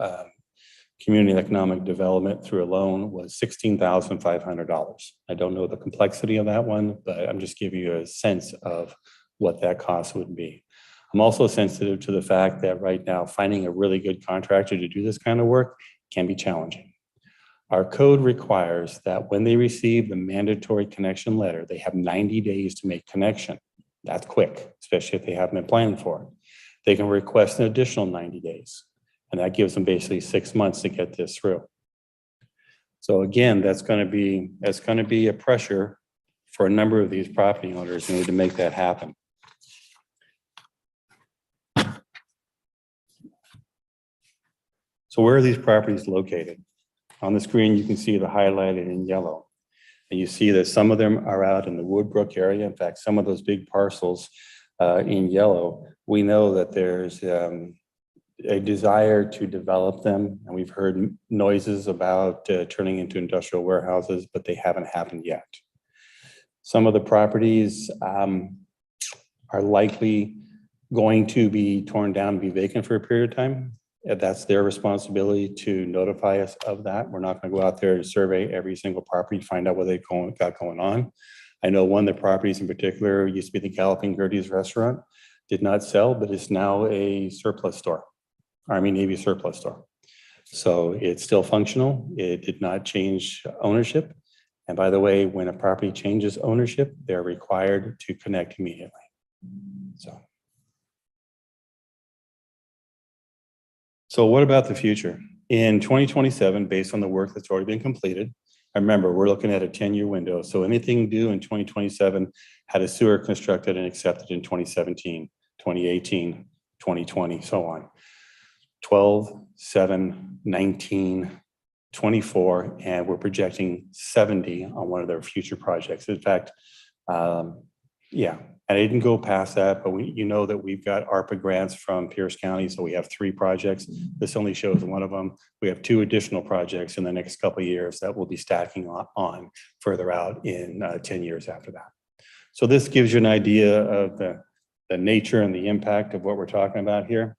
Community Economic Development through a loan was $16,500. I don't know the complexity of that one, but I'm just giving you a sense of what that cost would be. I'm also sensitive to the fact that right now, finding a really good contractor to do this kind of work can be challenging. Our code requires that when they receive the mandatory connection letter, they have 90 days to make connection. That's quick, especially if they haven't been planning for it. They can request an additional 90 days, and that gives them basically 6 months to get this through. So again, that's going to be a pressure for a number of these property owners who need to make that happen. So where are these properties located? On the screen, you can see the highlighted in yellow. And you see that some of them are out in the Woodbrook area. In fact, some of those big parcels in yellow, we know that there's a desire to develop them. And we've heard noises about turning into industrial warehouses, but they haven't happened yet. Some of the properties are likely going to be torn down, be vacant for a period of time. That's their responsibility to notify us of that. We're not going to go out there and survey every single property, find out what they've got going on. I know one of the properties in particular used to be the Galloping Gertie's restaurant, did not sell, but it's now a surplus store, Army Navy surplus store. So it's still functional. It did not change ownership. And by the way, when a property changes ownership, they're required to connect immediately. So what about the future? In 2027, based on the work that's already been completed, remember, we're looking at a 10-year window. So anything due in 2027 had a sewer constructed and accepted in 2017, 2018, 2020, so on. 12, 7, 19, 24, and we're projecting 70 on one of their future projects. In fact, yeah, and I didn't go past that, but you know that we've got ARPA grants from Pierce County, so we have 3 projects. This only shows one of them. We have 2 additional projects in the next couple of years that will be stacking on further out in 10 years after that. So this gives you an idea of the nature and the impact of what we're talking about here.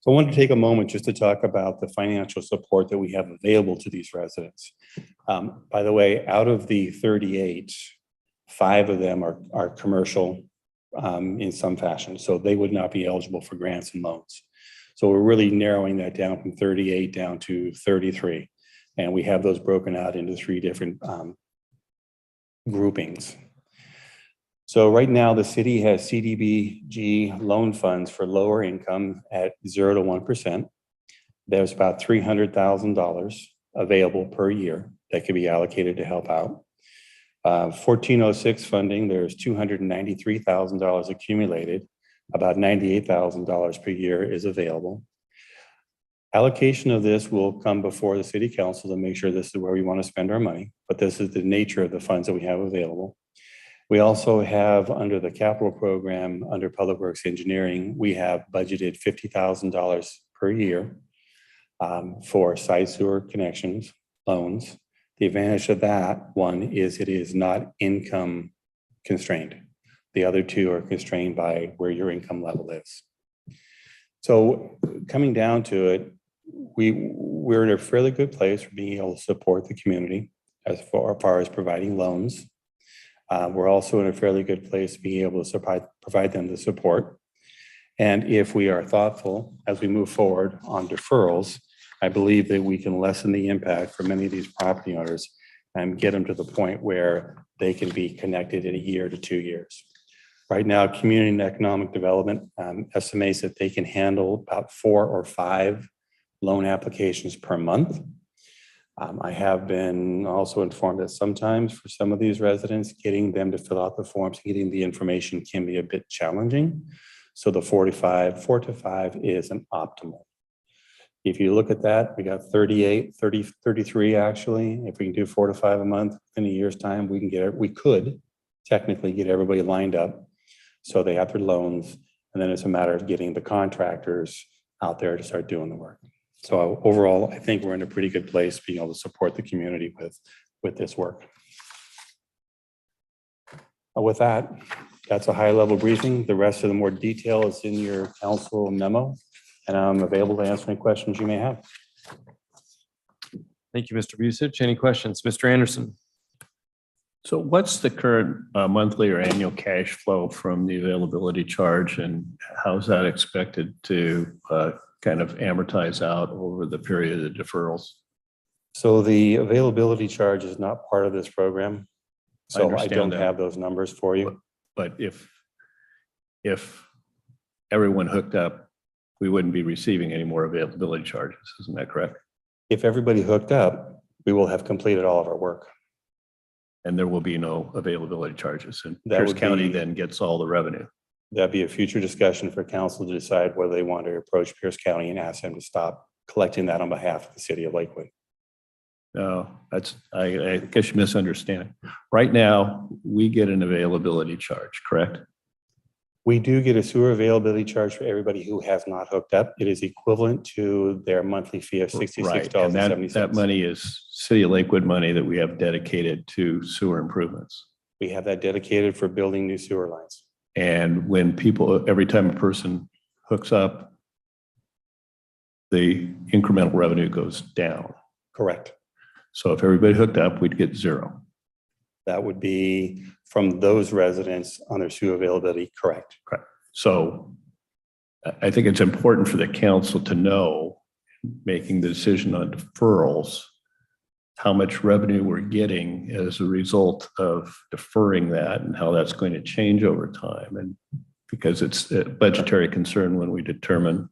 So I wanted to take a moment just to talk about the financial support that we have available to these residents. By the way, out of the 38, 5 of them are commercial in some fashion, so they would not be eligible for grants and loans. So we're really narrowing that down from 38 down to 33. And we have those broken out into 3 different groupings. So right now, the city has CDBG loan funds for lower income at 0 to 1%. There's about $300,000 available per year that could be allocated to help out. 1406 funding, there's $293,000 accumulated. About $98,000 per year is available. Allocation of this will come before the city council to make sure this is where we want to spend our money, but this is the nature of the funds that we have available. We also have, under the capital program, under Public Works Engineering, we have budgeted $50,000 per year for side sewer connections, loans. The advantage of that one is it is not income constrained. The other 2 are constrained by where your income level is. So coming down to it, we're in a fairly good place for being able to support the community as far as providing loans. We're also in a fairly good place being able to provide them the support. And if we are thoughtful as we move forward on deferrals, I believe that we can lessen the impact for many of these property owners and get them to the point where they can be connected in a year to 2 years. Right now, Community and Economic Development estimates that they can handle about 4 or 5 loan applications per month. I have been also informed that sometimes for some of these residents, getting them to fill out the forms, getting the information can be a bit challenging. So the 4 to 5 is an optimal. If you look at that, we got 33 actually. If we can do 4 to 5 a month in a year's time, we could technically get everybody lined up. So they have their loans, and then it's a matter of getting the contractors out there to start doing the work. So overall, I think we're in a pretty good place being able to support the community with this work. With that, that's a high level briefing. The rest of the more detail is in your council memo, and I'm available to answer any questions you may have. Thank you, Mr. Busich. Any questions? Mr. Anderson? So what's the current monthly or annual cash flow from the availability charge, and how's that expected to kind of amortize out over the period of deferrals? So the availability charge is not part of this program. So I don't that. have those numbers for you. But if everyone hooked up, we wouldn't be receiving any more availability charges. Isn't that correct? If everybody hooked up, we will have completed all of our work. And there will be no availability charges. And That Pierce would County be- then gets all the revenue. That'd be a future discussion for council to decide whether they want to approach Pierce County and ask them to stop collecting that on behalf of the city of Lakewood. No, I guess you misunderstand. Right now, we get an availability charge, correct? We do get a sewer availability charge for everybody who has not hooked up. It is equivalent to their monthly fee of Right, and $66.70. that money is City of Lakewood money that we have dedicated to sewer improvements. We have that dedicated for building new sewer lines. And when people, every time a person hooks up, the incremental revenue goes down. Correct. So if everybody hooked up, we'd get zero. That would be from those residents on their sewer availability, correct? Correct. So I think it's important for the council to know, making the decision on deferrals, how much revenue we're getting as a result of deferring that and how that's going to change over time. And because it's a budgetary concern when we determine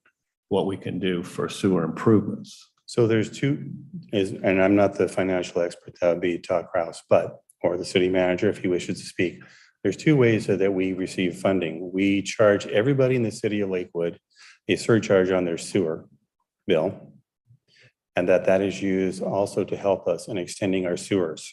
what we can do for sewer improvements. So there's two, and I'm not the financial expert, that would be Todd Kraus, or the city manager if he wishes to speak. There's two ways that we receive funding. We charge everybody in the city of Lakewood a surcharge on their sewer bill, and that is used also to help us in extending our sewers.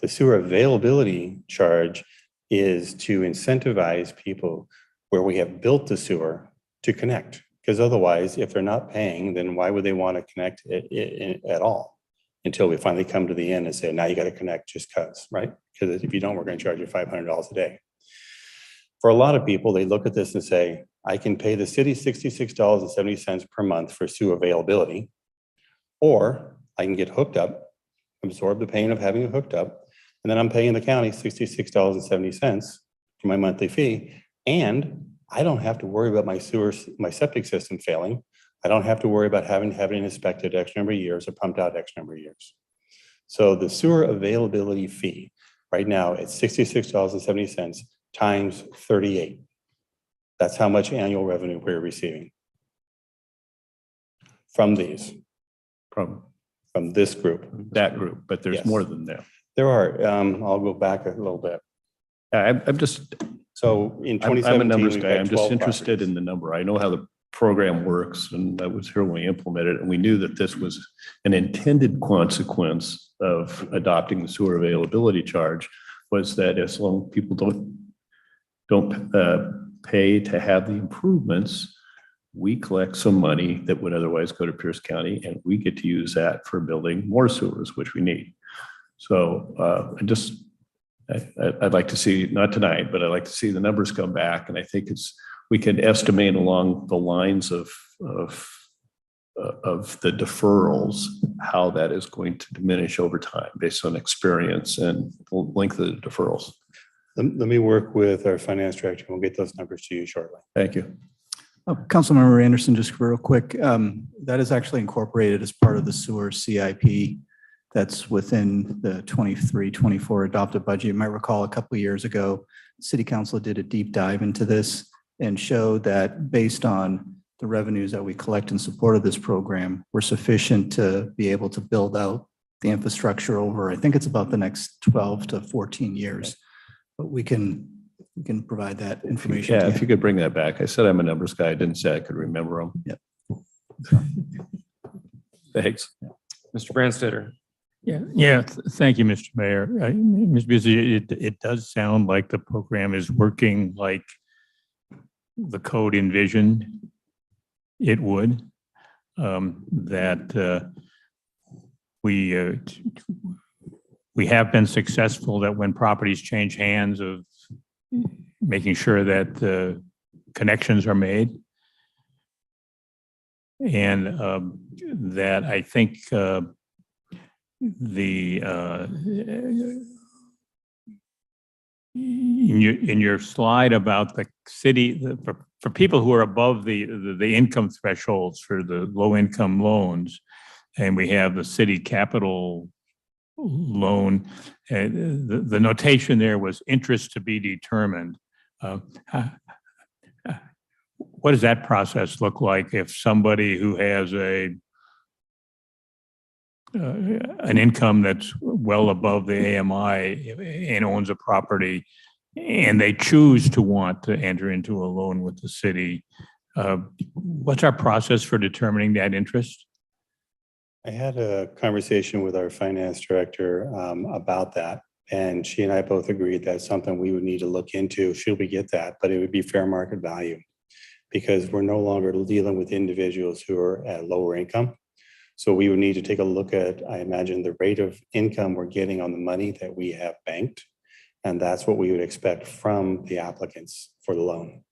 The sewer availability charge is to incentivize people where we have built the sewer to connect. Because otherwise, if they're not paying, then why would they want to connect at all? Until we finally come to the end and say, now you got to connect just because, right? Because if you don't, we're going to charge you $500 a day. For a lot of people, they look at this and say, I can pay the city $66.70 per month for sewer availability, or I can get hooked up, absorb the pain of having it hooked up, and then I'm paying the county $66.70 for my monthly fee, and I don't have to worry about my septic system failing. I don't have to worry about having it inspected X number of years or pumped out X number of years. So the sewer availability fee right now it's $66.70 times 38. That's how much annual revenue we're receiving from these. From this group. That group, but there's Yes. more than that. There are. I'll go back a little bit. I'm just. So in I'm 2017, a numbers we've guy. had I'm 12 just interested in the number. I know how the program works, and I was here when we implemented it, and we knew that this was an intended consequence of adopting the sewer availability charge, was that as long as people don't pay to have the improvements, we collect some money that would otherwise go to Pierce County, and we get to use that for building more sewers, which we need. So I'd like to see, not tonight, but I'd like to see the numbers come back. And I think we can estimate along the lines of the deferrals, how that is going to diminish over time based on experience and the length of the deferrals. Let me work with our finance director. We'll get those numbers to you shortly. Thank you. Councilmember Anderson, just real quick, that is actually incorporated as part of the sewer CIP that's within the 23-24 adopted budget. You might recall a couple of years ago, City Council did a deep dive into this and showed that based on the revenues that we collect in support of this program, we're sufficient to be able to build out the infrastructure over, I think it's about the next 12 to 14 years. But we can provide that information. Yeah, if you could bring that back. I said I'm a numbers guy. I didn't say I could remember them. Yep. Thanks. Mr. Branstetter. Yeah. Thank you, Mr. Mayor. Ms. Busey, it does sound like the program is working like the code envisioned it would. That we have been successful that when properties change hands of making sure that the connections are made. And that I think in your slide about the city, for people who are above the income thresholds for the low income loans, and we have the city capital loan, the notation there was interest to be determined. What does that process look like if somebody who has an income that's well above the AMI and owns a property and they choose to want to enter into a loan with the city? What's our process for determining that interest? I had a conversation with our finance director about that, and she and I both agreed that's something we would need to look into should we get that, but it would be fair market value because we're no longer dealing with individuals who are at lower income. So we would need to take a look at, I imagine, the rate of income we're getting on the money that we have banked And that's what we would expect from the applicants for the loan.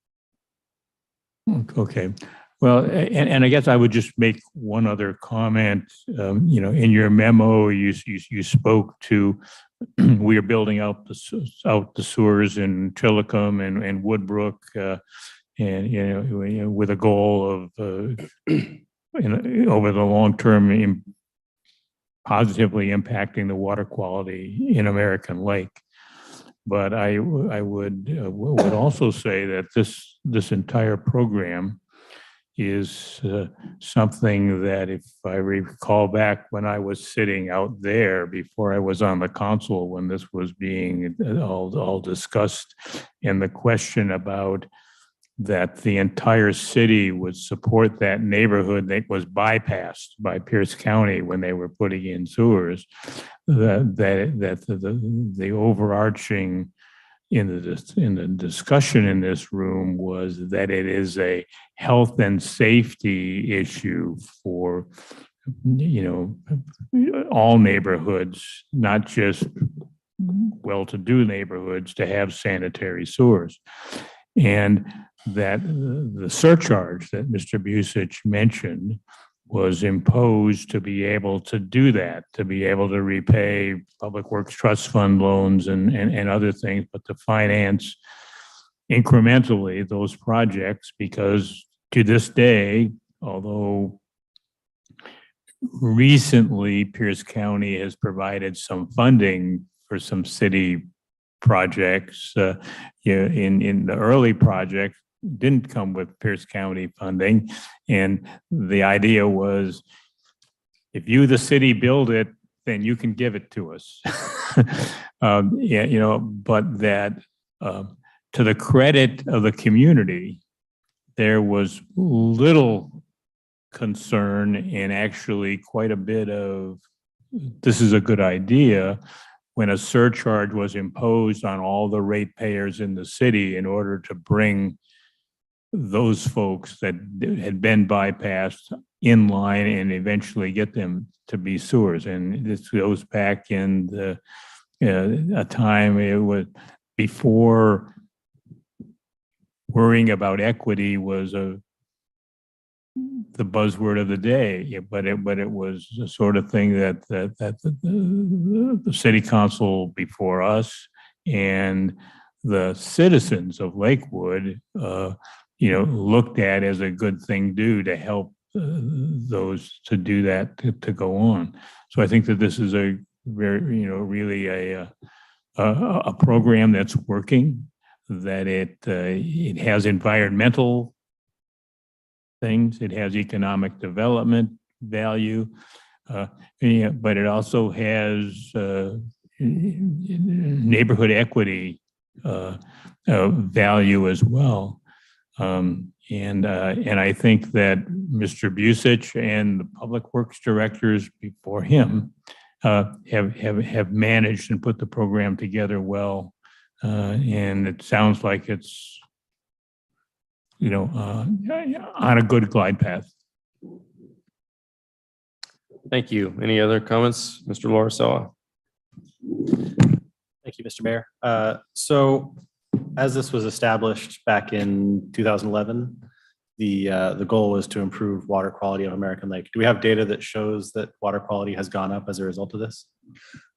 Okay, well, and I guess I would just make one other comment. In your memo, you spoke to, we are building out the sewers in Tillicum and Woodbrook, and with a goal of over the long term positively impacting the water quality in American Lake. But I would also say that this entire program is something that, if I recall back when I was sitting out there before I was on the council, when this was being all discussed, and the question about that the entire city would support that neighborhood that was bypassed by Pierce County when they were putting in sewers, that the overarching in the discussion in this room was that it is a health and safety issue for all neighborhoods, not just well-to-do neighborhoods, to have sanitary sewers. And that the surcharge that Mr. Busich mentioned was imposed to be able to do that, to be able to repay Public Works Trust Fund loans and other things, but to finance incrementally those projects, because to this day, although recently Pierce County has provided some funding for some city projects, in the early project, didn't come with Pierce County funding. And the idea was, if you, the city, build it, then you can give it to us. But that to the credit of the community, there was little concern and actually quite a bit of, this is a good idea, when a surcharge was imposed on all the ratepayers in the city in order to bring those folks that had been bypassed in line and eventually get them to be sewers. And this goes back in a time it was before worrying about equity was the buzzword of the day, but it was the sort of thing that the city council before us and the citizens of Lakewood looked at as a good thing to help those to do that, to go on. So I think that this is a very, really a program that's working, that it has environmental things, it has economic development value, but it also has neighborhood equity value as well. And I think that Mr. Busich and the Public Works directors before him have managed and put the program together well. And it sounds like it's, on a good glide path. Thank you. Any other comments, Mr. Lorisola? Thank you, Mr. Mayor. So as this was established back in 2011, the goal was to improve water quality of American Lake. Do we have data that shows that water quality has gone up as a result of this?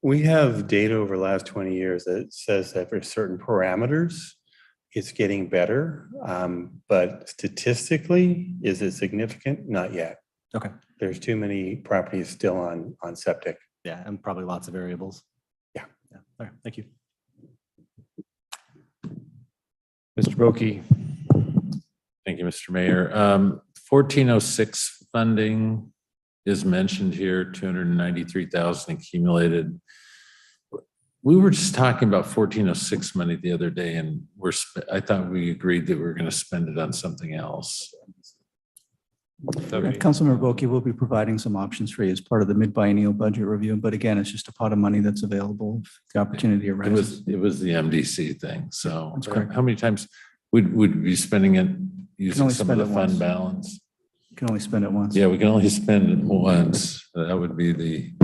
We have data over the last 20 years that says that for certain parameters, it's getting better. But statistically, is it significant? Not yet. Okay. There's too many properties still on septic. Yeah, and probably lots of variables. Yeah. All right, thank you. Mr. Boki. Thank you, Mr. Mayor. 1406 funding is mentioned here, 293,000 accumulated. We were just talking about 1406 money the other day, and I thought we agreed that we were going to spend it on something else. Councilmember Boki will be providing some options for you as part of the mid-biennial budget review. But again, it's just a pot of money that's available if the opportunity arises. It was the MDC thing. So That's correct. how many times would we be spending it using only some of spend the it fund once. balance? You can only spend it once. Yeah, we can only spend it once. That would be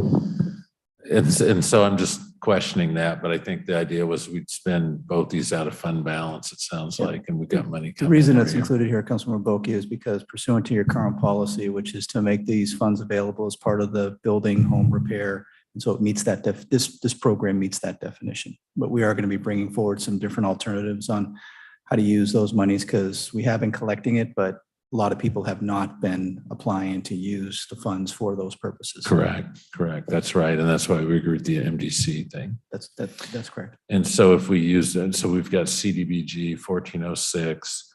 and so I'm just questioning that, but I think the idea was we'd spend both these out of fund balance, it sounds like, and we got money The coming. reason every it's year. included here, Councilmember Boki, is because pursuant to your current policy, which is to make these funds available as part of the building home repair. And so it meets that, this program meets that definition. But we are going to be bringing forward some different alternatives on how to use those monies, because we have been collecting it, but a lot of people have not been applying to use the funds for those purposes. Correct. That's right. And that's why we agree with the MDC thing. That's correct. And so if we use it, so we've got CDBG 1406.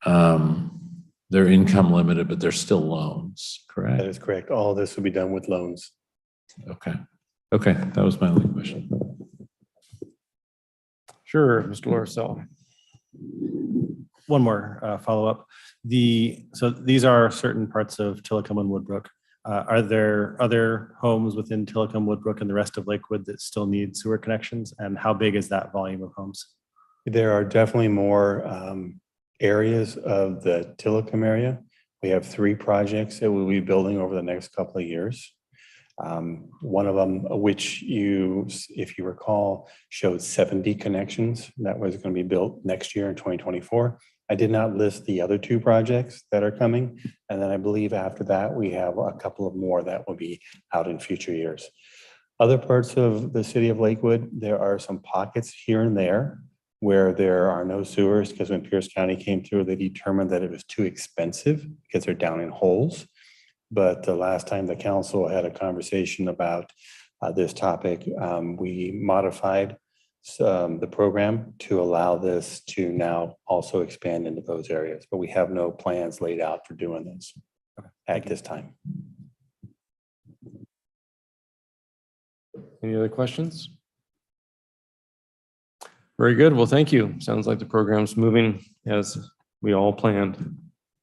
They're income limited, but they're still loans, correct? That is correct. All of this will be done with loans. Okay. That was my only question. Sure, Mr. Lorcell. One more follow-up. So these are certain parts of Tillicum and Woodbrook. Are there other homes within Tillicum, Woodbrook, and the rest of Lakewood that still need sewer connections? And how big is that volume of homes? There are definitely more areas of the Tillicum area. We have 3 projects that we'll be building over the next couple of years. One of them, which if you recall, showed 70 connections that was going to be built next year in 2024. I did not list the other 2 projects that are coming. And then I believe after that, we have a couple of more that will be out in future years. Other parts of the city of Lakewood, there are some pockets here and there where there are no sewers, because when Pierce County came through, they determined that it was too expensive because they're down in holes. But the last time the council had a conversation about this topic, we modified the program to allow this to now also expand into those areas. But we have no plans laid out for doing this at this time. Any other questions? Very good. Well, thank you. Sounds like the program's moving as we all planned.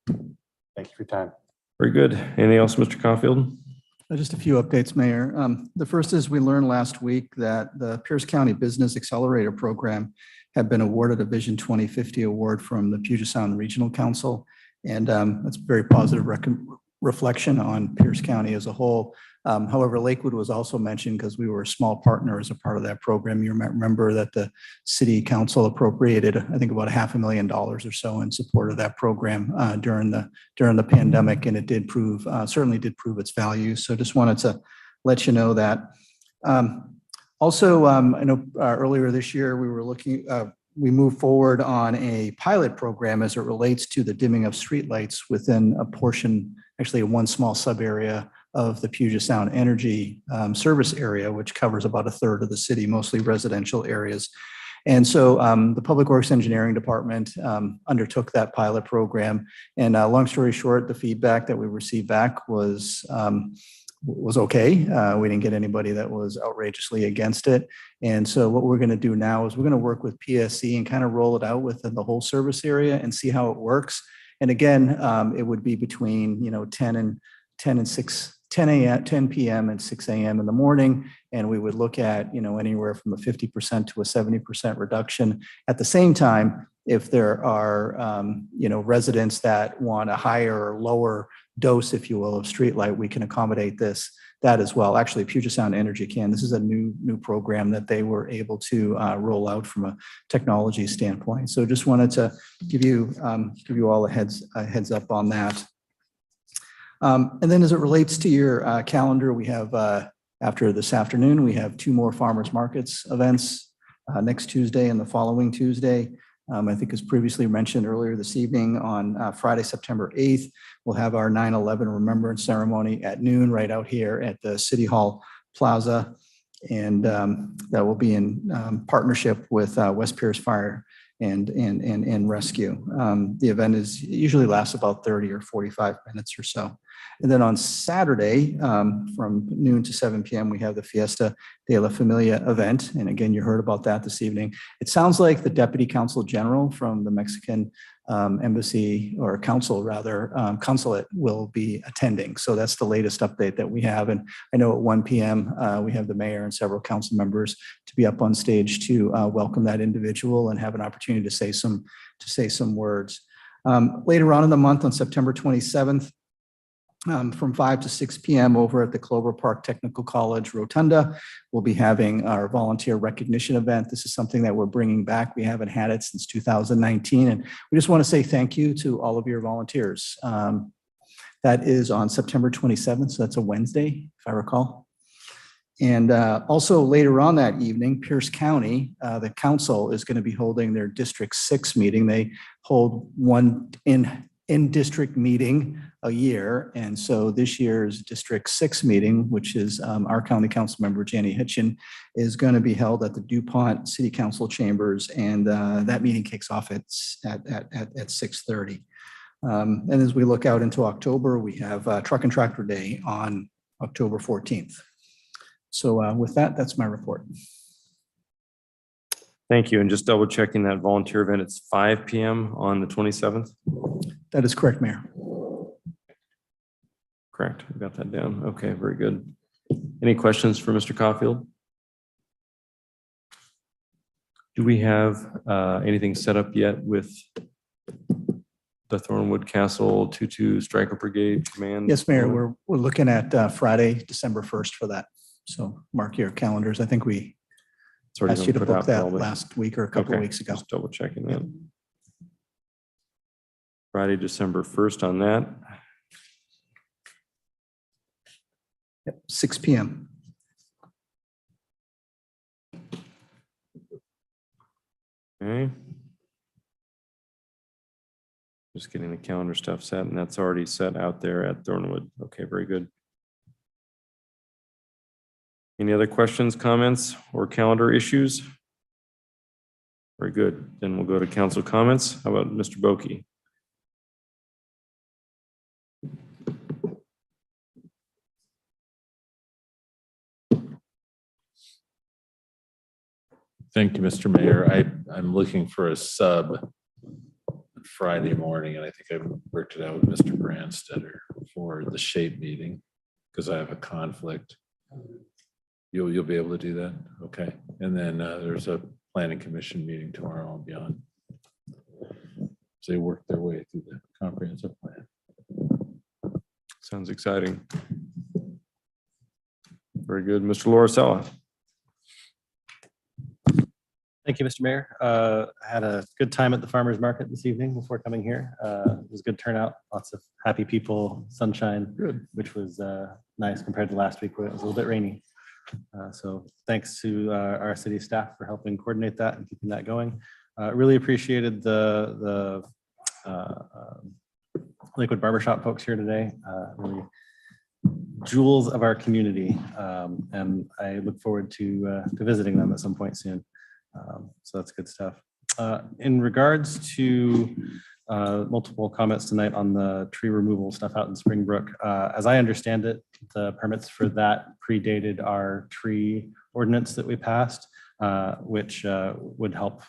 Thank you for your time. Very good. Anything else, Mr. Caulfield? Just a few updates, Mayor. The first is we learned last week that the Pierce County Business Accelerator Program had been awarded a Vision 2050 award from the Puget Sound Regional Council. And that's a very positive reflection on Pierce County as a whole. However, Lakewood was also mentioned because we were a small partner as a part of that program. You might remember that the city council appropriated, I think, about $500,000 or so in support of that program during the pandemic, and it did certainly did prove its value. So just wanted to let you know that. Also, I know earlier this year we moved forward on a pilot program as it relates to the dimming of streetlights within a portion, actually one small sub area of the Puget Sound Energy service area, which covers about 1/3 of the city, mostly residential areas. And so the Public Works Engineering Department undertook that pilot program. And long story short, the feedback that we received back was okay. We didn't get anybody that was outrageously against it. And so what we're going to do now is we're going to work with PSC and kind of roll it out within the whole service area and see how it works. And again, it would be between 10 p.m. and 6 a.m. in the morning. And we would look at, anywhere from a 50% to a 70% reduction. At the same time, if there are, residents that want a higher or lower dose, if you will, of streetlight, we can accommodate that as well. Actually, Puget Sound Energy can. This is a new program that they were able to roll out from a technology standpoint. So just wanted to give you all a heads up on that. And then as it relates to your calendar, we have, after this afternoon, we have 2 more farmers markets events next Tuesday and the following Tuesday. I think as previously mentioned earlier this evening, on Friday, September 8th, we'll have our 9/11 Remembrance Ceremony at noon right out here at the City Hall Plaza. And that will be in partnership with West Pierce Fire and Rescue. The event usually lasts about 30 or 45 minutes or so. And then on Saturday, from noon to 7 p.m., we have the Fiesta de la Familia event. And again, you heard about that this evening. It sounds like the Deputy Consul General from the Mexican embassy, or consulate, will be attending. So that's the latest update that we have. And I know at 1 p.m., we have the mayor and several council members to be up on stage to welcome that individual and have an opportunity to say some words. Later on in the month, on September 27th, from 5 to 6 p.m. over at the Clover Park Technical College Rotunda. We'll be having our volunteer recognition event. This is something that we're bringing back. We haven't had it since 2019. And we just want to say thank you to all of your volunteers. That is on September 27th. So that's a Wednesday, if I recall. And also later on that evening, Pierce County, the council is going to be holding their District 6 meeting. They hold one in-district meeting a year. And so this year's District 6 meeting, which is our county council member, Janie Hitchin, is going to be held at the DuPont City Council chambers. And that meeting kicks off at 6:30. And as we look out into October, we have Truck and Tractor Day on October 14th. So with that, that's my report. Thank you. And just double checking that volunteer event, it's 5 p.m. on the 27th? That is correct, Mayor. Correct. We got that down. Okay, very good. Any questions for Mr. Caulfield? Do we have anything set up yet with the Thornwood Castle 22 Striker Brigade Command? Yes, Mayor, we're looking at Friday, December 1st for that. So mark your calendars. I think we asked you to book that last week or a couple of weeks ago. Just double checking that. Friday, December 1st on that. Yep, 6 p.m. Okay. Just getting the calendar stuff set, and that's already set out there at Thornwood. Okay, very good. Any other questions, comments, or calendar issues? Very good. Then we'll go to council comments. How about Mr. Boki? Thank you, Mr. Mayor. I'm looking for a sub Friday morning, and I think I worked it out with Mr. Brandstetter for the SHAPE meeting because I have a conflict. You'll be able to do that? Okay. And then there's a planning commission meeting tomorrow and beyond. So they work their way through the comprehensive plan. Sounds exciting. Very good. Mr. Loricella. Thank you, Mr. Mayor. I had a good time at the farmer's market this evening before coming here. It was a good turnout, lots of happy people, sunshine, which was nice compared to last week where it was a little bit rainy. So thanks to our city staff for helping coordinate that and keeping that going. Really appreciated the Lakewood Barbershop folks here today. Really jewels of our community. And I look forward to visiting them at some point soon. So that's good stuff. In regards to multiple comments tonight on the tree removal stuff out in Springbrook, as I understand it, the permits for that predated our tree ordinance that we passed, which would help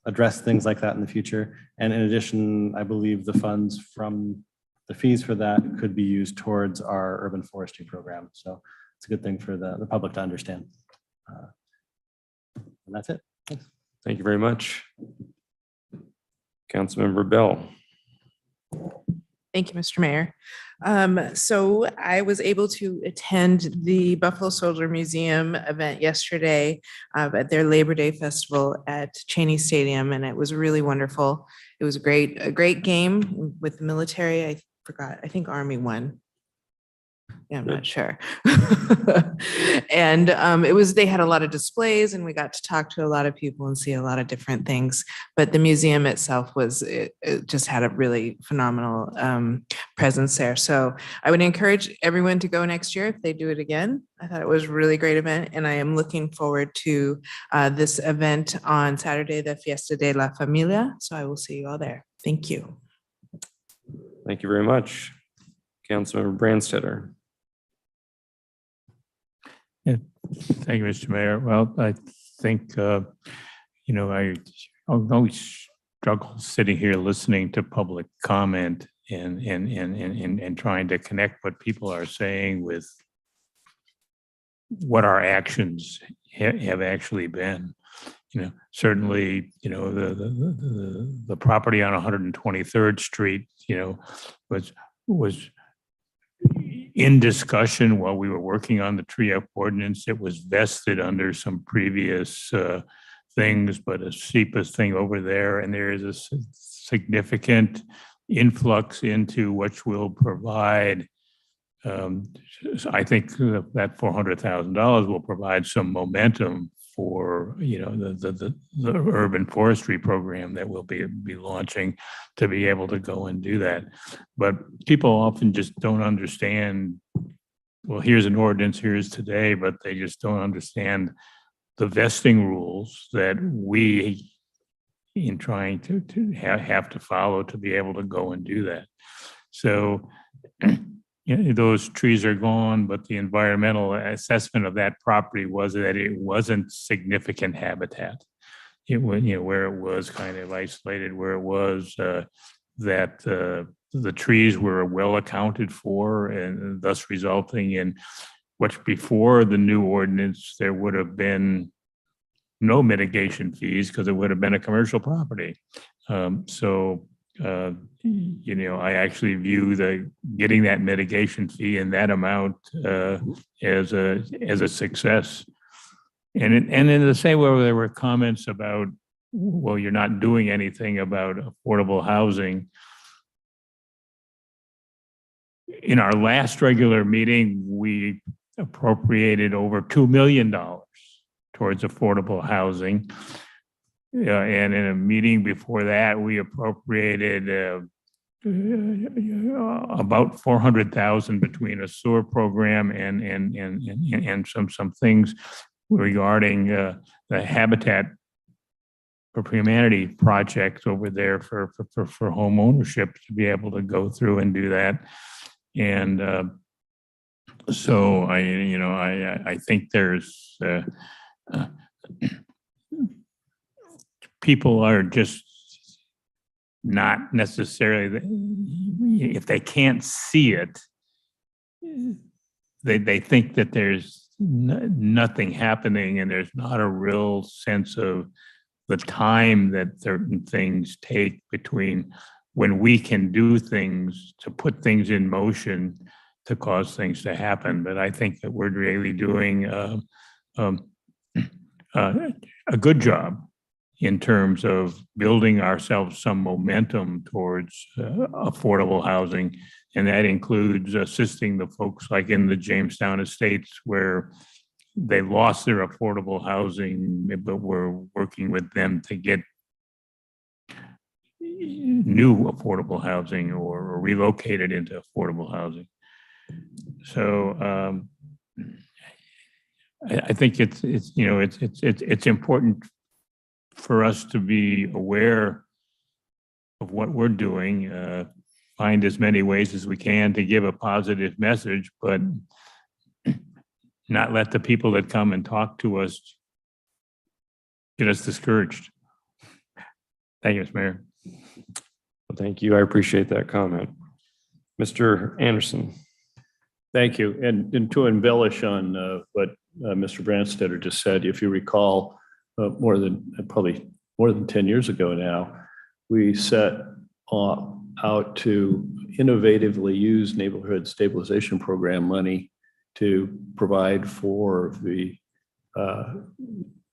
address things like that in the future. And in addition, I believe the funds from the fees for that could be used towards our urban forestry program. So it's a good thing for the public to understand. And that's it. Thanks. Thank you very much. Councilmember Bell. Thank you, Mr. Mayor. So I was able to attend the Buffalo Soldier Museum event yesterday at their Labor Day Festival at Cheney Stadium, and it was really wonderful. It was a great game with the military. I forgot, I think Army won. Yeah, I'm not sure. And they had a lot of displays and we got to talk to a lot of people and see a lot of different things. But the museum itself it just had a really phenomenal presence there. So I would encourage everyone to go next year if they do it again. I thought it was a really great event and I am looking forward to this event on Saturday, the Fiesta de la Familia. So I will see you all there. Thank you. Thank you very much. Councilmember Brandstetter. Yeah, thank you, Mr. Mayor. Well, I think, I always struggle sitting here listening to public comment and trying to connect what people are saying with what our actions have actually been. Certainly, the property on 123rd Street, was in discussion while we were working on the tree up ordinance. It was vested under some previous things, but a steepest thing over there, and there is a significant influx into which will provide. I think that $400,000 will provide some momentum for, you know, the urban forestry program that we'll be launching to be able to go and do that. But people often just don't understand, well, here's an ordinance, here's today, but they just don't understand the vesting rules that we in trying to have to follow to be able to go and do that. So you know, those trees are gone, but the environmental assessment of that property was that it wasn't significant habitat. It was, you know, where it was kind of isolated, where it was that the trees were well accounted for, and thus resulting in which before the new ordinance, there would have been no mitigation fees because it would have been a commercial property. You know, I actually view getting that mitigation fee in that amount as a success. And in the same way, there were comments about, well, you're not doing anything about affordable housing. In our last regular meeting, we appropriated over $2 million towards affordable housing. And in a meeting before that, we appropriated about $400,000 between a sewer program and some things regarding the Habitat for Humanity project over there for home ownership to be able to go through and do that. And so I think there's people are just not necessarily, if they can't see it, they think that there's nothing happening, and there's not a real sense of the time that certain things take between when we can do things to put things in motion to cause things to happen. But I think that we're really doing a good job in terms of building ourselves some momentum towards affordable housing. And that includes assisting the folks like in the Jamestown Estates where they lost their affordable housing, but we're working with them to get new affordable housing or relocated into affordable housing. So I think it's important for us to be aware of what we're doing, find as many ways as we can to give a positive message, but not let the people that come and talk to us get us discouraged. Thank you, Mr. Mayor. Well, thank you. I appreciate that comment. Mr. Anderson. Thank you. And to embellish on what Mr. Brandstetter just said, if you recall, probably more than 10 years ago now, we set out to innovatively use neighborhood stabilization program money to provide for the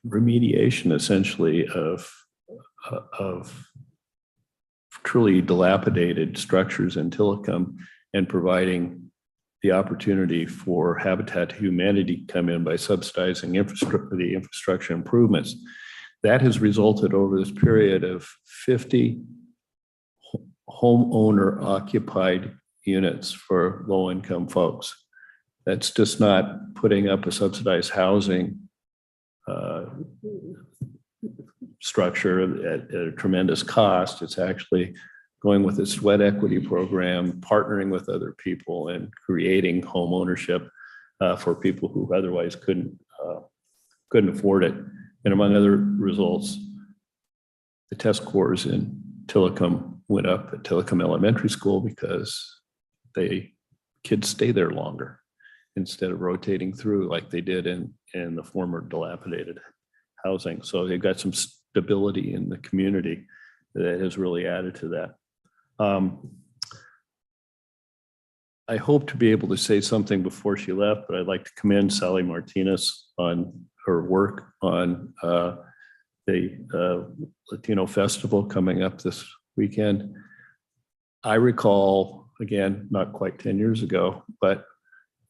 remediation, essentially, of truly dilapidated structures in Tillicum, and providing the opportunity for Habitat for Humanity to come in by subsidizing the infrastructure improvements. That has resulted over this period of 50 homeowner occupied units for low-income folks. That's just not putting up a subsidized housing structure at a tremendous cost. It's actually going with a sweat equity program, partnering with other people, and creating home ownership for people who otherwise couldn't afford it. And among other results, the test scores in Tillicum went up at Tillicum Elementary School because kids stay there longer instead of rotating through like they did in the former dilapidated housing. So they've got some stability in the community that has really added to that. I hope to be able to say something before she left, but I'd like to commend Sally Martinez on her work on the Latino Festival coming up this weekend. I recall, again, not quite 10 years ago, but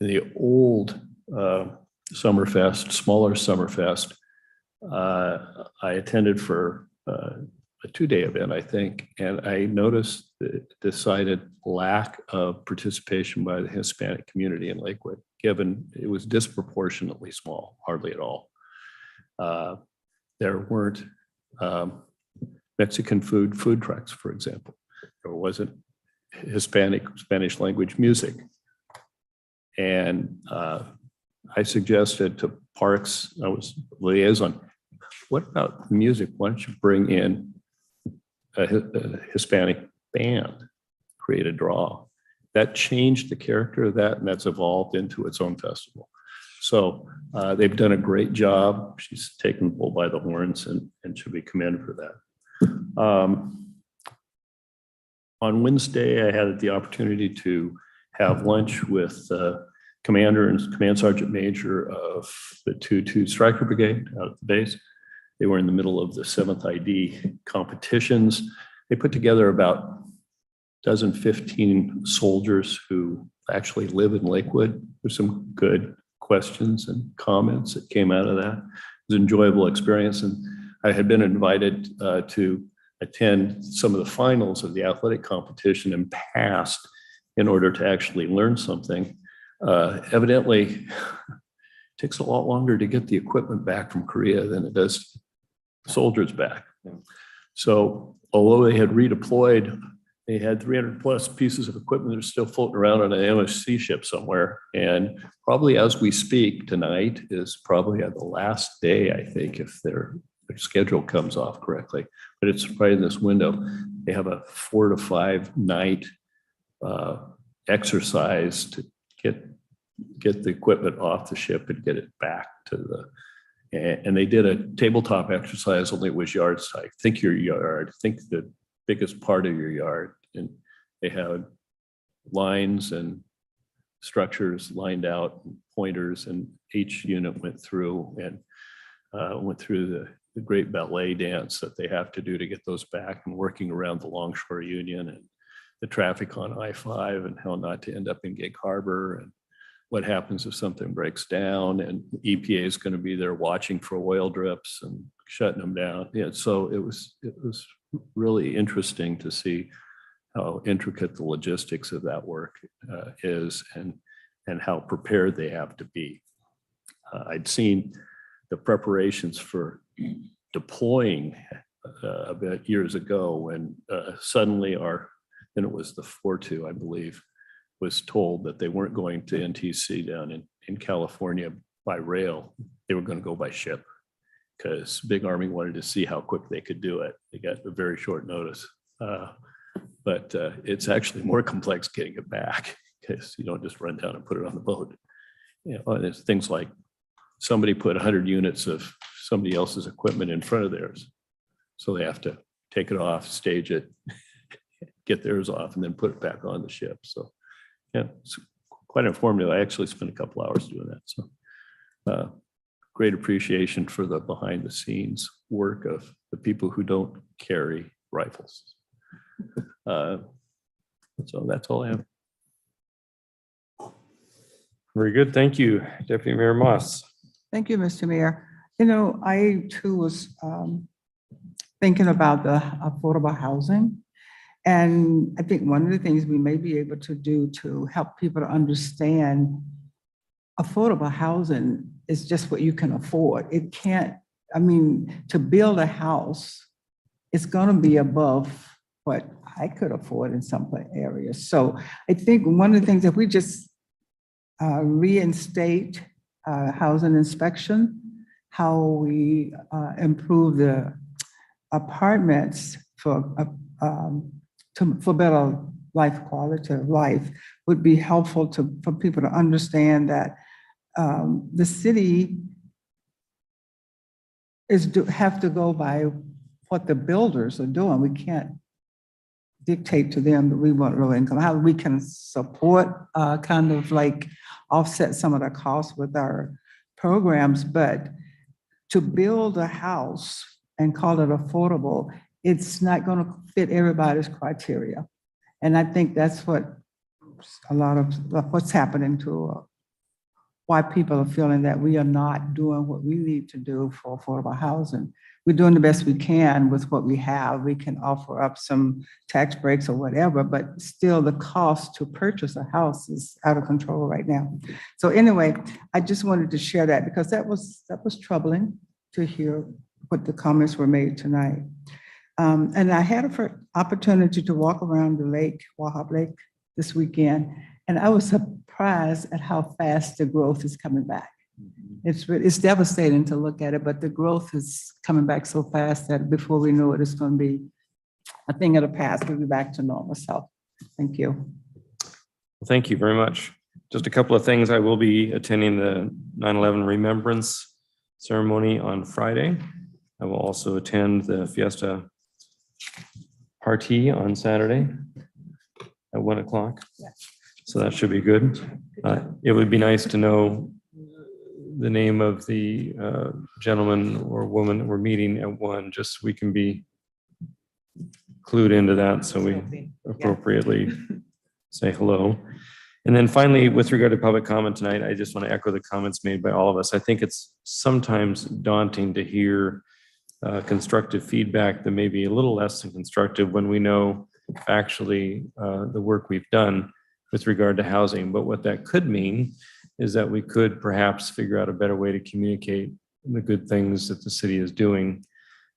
the old Summerfest, smaller Summerfest, I attended for a 2-day event, I think, and I noticed the decided lack of participation by the Hispanic community in Lakewood, given it was disproportionately small, hardly at all. There weren't Mexican food trucks, for example. There wasn't Hispanic, Spanish language music. And I suggested to Parks, I was liaison, what about music? Why don't you bring in a Hispanic band, create a draw? That changed the character of that, and that's evolved into its own festival. So they've done a great job. She's taken the bull by the horns and should be commended for that. On Wednesday, I had the opportunity to have lunch with Commander and Command Sergeant Major of the 2-2 Stryker Brigade out at the base. They were in the middle of the 7th ID competitions. They put together about 15 soldiers who actually live in Lakewood. There's some good questions and comments that came out of that. It was an enjoyable experience. And I had been invited to attend some of the finals of the athletic competition and passed in order to actually learn something. Evidently, it takes a lot longer to get the equipment back from Korea than it does soldiers back. So although they had redeployed, they had 300 plus pieces of equipment that are still floating around on an MSC ship somewhere. And probably as we speak tonight is probably at the last day, I think, if their schedule comes off correctly, but it's right in this window. They have a 4 to 5 night exercise to get the equipment off the ship and get it back to the, and they did a tabletop exercise, only it was yard size. Think your yard, think the biggest part of your yard. And they had lines and structures lined out, and pointers, and each unit went through the great ballet dance that they have to do to get those back, and working around the Longshore Union and the traffic on I-5 and how not to end up in Gig Harbor, and what happens if something breaks down, and the EPA is going to be there watching for oil drips and shutting them down. Yeah, so it was really interesting to see how intricate the logistics of that work is, and how prepared they have to be. I'd seen the preparations for deploying a bit years ago when suddenly then it was the 4-2, I believe, was told that they weren't going to NTC down in California by rail. They were going to go by ship because Big Army wanted to see how quick they could do it. They got a very short notice. But it's actually more complex getting it back because you don't just run down and put it on the boat. You know, there's things like somebody put 100 units of somebody else's equipment in front of theirs. So they have to take it off, stage it, get theirs off, and then put it back on the ship. So yeah, it's quite informative. I actually spent a couple hours doing that. So great appreciation for the behind the scenes work of the people who don't carry rifles. So that's all I have. Very good. Thank you, Deputy Mayor Moss. Thank you, Mr. Mayor. You know, I too was thinking about the affordable housing. And I think one of the things we may be able to do to help people to understand affordable housing is just what you can afford. It can't, I mean, to build a house, it's gonna be above what I could afford in some areas. So I think one of the things, if we just reinstate housing inspection, how we improve the apartments for better life quality of life would be helpful for people to understand that the city have to go by what the builders are doing. We can't dictate to them that we want low income, how we can support, kind of like offset some of the costs with our programs, but to build a house and call it affordable, it's not going to fit everybody's criteria. And I think that's what a lot of what's happening to why people are feeling that we are not doing what we need to do for affordable housing. We're doing the best we can with what we have. We can offer up some tax breaks or whatever, but still the cost to purchase a house is out of control right now. So anyway, I just wanted to share that because that was troubling to hear what the comments were made tonight. And I had an opportunity to walk around the lake, Wahab Lake, this weekend, and I was surprised at how fast the growth is coming back. It's devastating to look at it, but the growth is coming back so fast that before we know it, it's going to be a thing of the past. We'll be back to normal. So thank you. Well, thank you very much. Just a couple of things. I will be attending the 9/11 Remembrance ceremony on Friday. I will also attend the Fiesta Party on Saturday at 1 o'clock. So that should be good. It would be nice to know the name of the gentleman or woman that we're meeting at 1, just so we can be clued into that, so we appropriately say hello. And then finally, with regard to public comment tonight, I just want to echo the comments made by all of us. I think it's sometimes daunting to hear constructive feedback that may be a little less than constructive when we know factually the work we've done with regard to housing. But what that could mean is that we could perhaps figure out a better way to communicate the good things that the city is doing.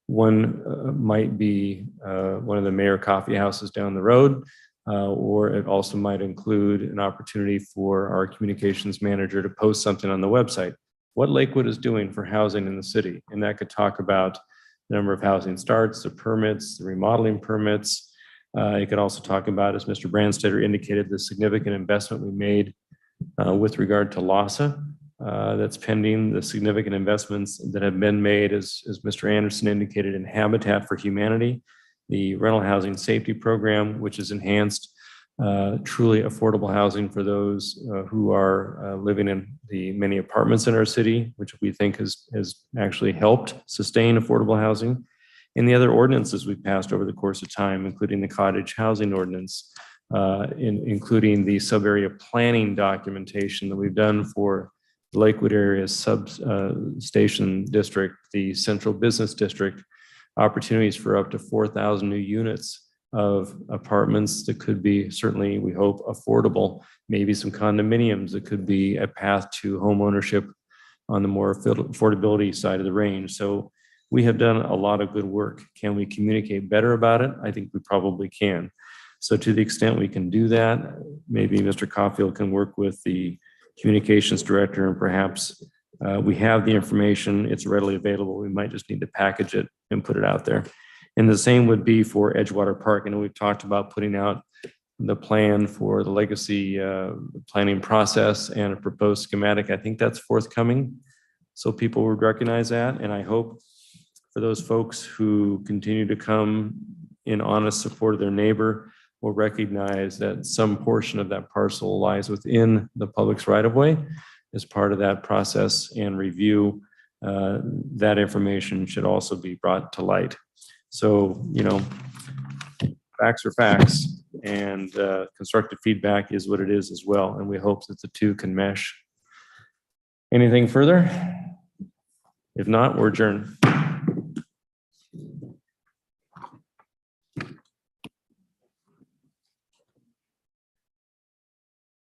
One might be one of the Mayor Coffee Houses down the road, or it also might include an opportunity for our communications manager to post something on the website, what Lakewood is doing for housing in the city. And that could talk about the number of housing starts, the permits, the remodeling permits. It could also talk about, as Mr. Brandstetter indicated, the significant investment we made with regard to LAHSA that's pending, the significant investments that have been made, as Mr. Anderson indicated, in Habitat for Humanity, the rental housing safety program, which has enhanced truly affordable housing for those who are living in the many apartments in our city, which we think has actually helped sustain affordable housing. And the other ordinances we passed over the course of time, including the cottage housing ordinance, including the sub-area planning documentation that we've done for the Lakewood area station district, the central business district, opportunities for up to 4,000 new units of apartments that could be certainly, we hope, affordable, maybe some condominiums that could be a path to home ownership on the more affordability side of the range. So we have done a lot of good work. Can we communicate better about it? I think we probably can. So to the extent we can do that, maybe Mr. Caulfield can work with the communications director, and perhaps we have the information, it's readily available. We might just need to package it and put it out there. And the same would be for Edgewater Park. I know we've talked about putting out the plan for the legacy planning process and a proposed schematic. I think that's forthcoming, so people would recognize that. And I hope for those folks who continue to come in honest support of their neighbor will recognize that some portion of that parcel lies within the public's right-of-way. As part of that process and review, that information should also be brought to light. So, you know, facts are facts, and constructive feedback is what it is as well. And we hope that the two can mesh. Anything further? If not, we're adjourned.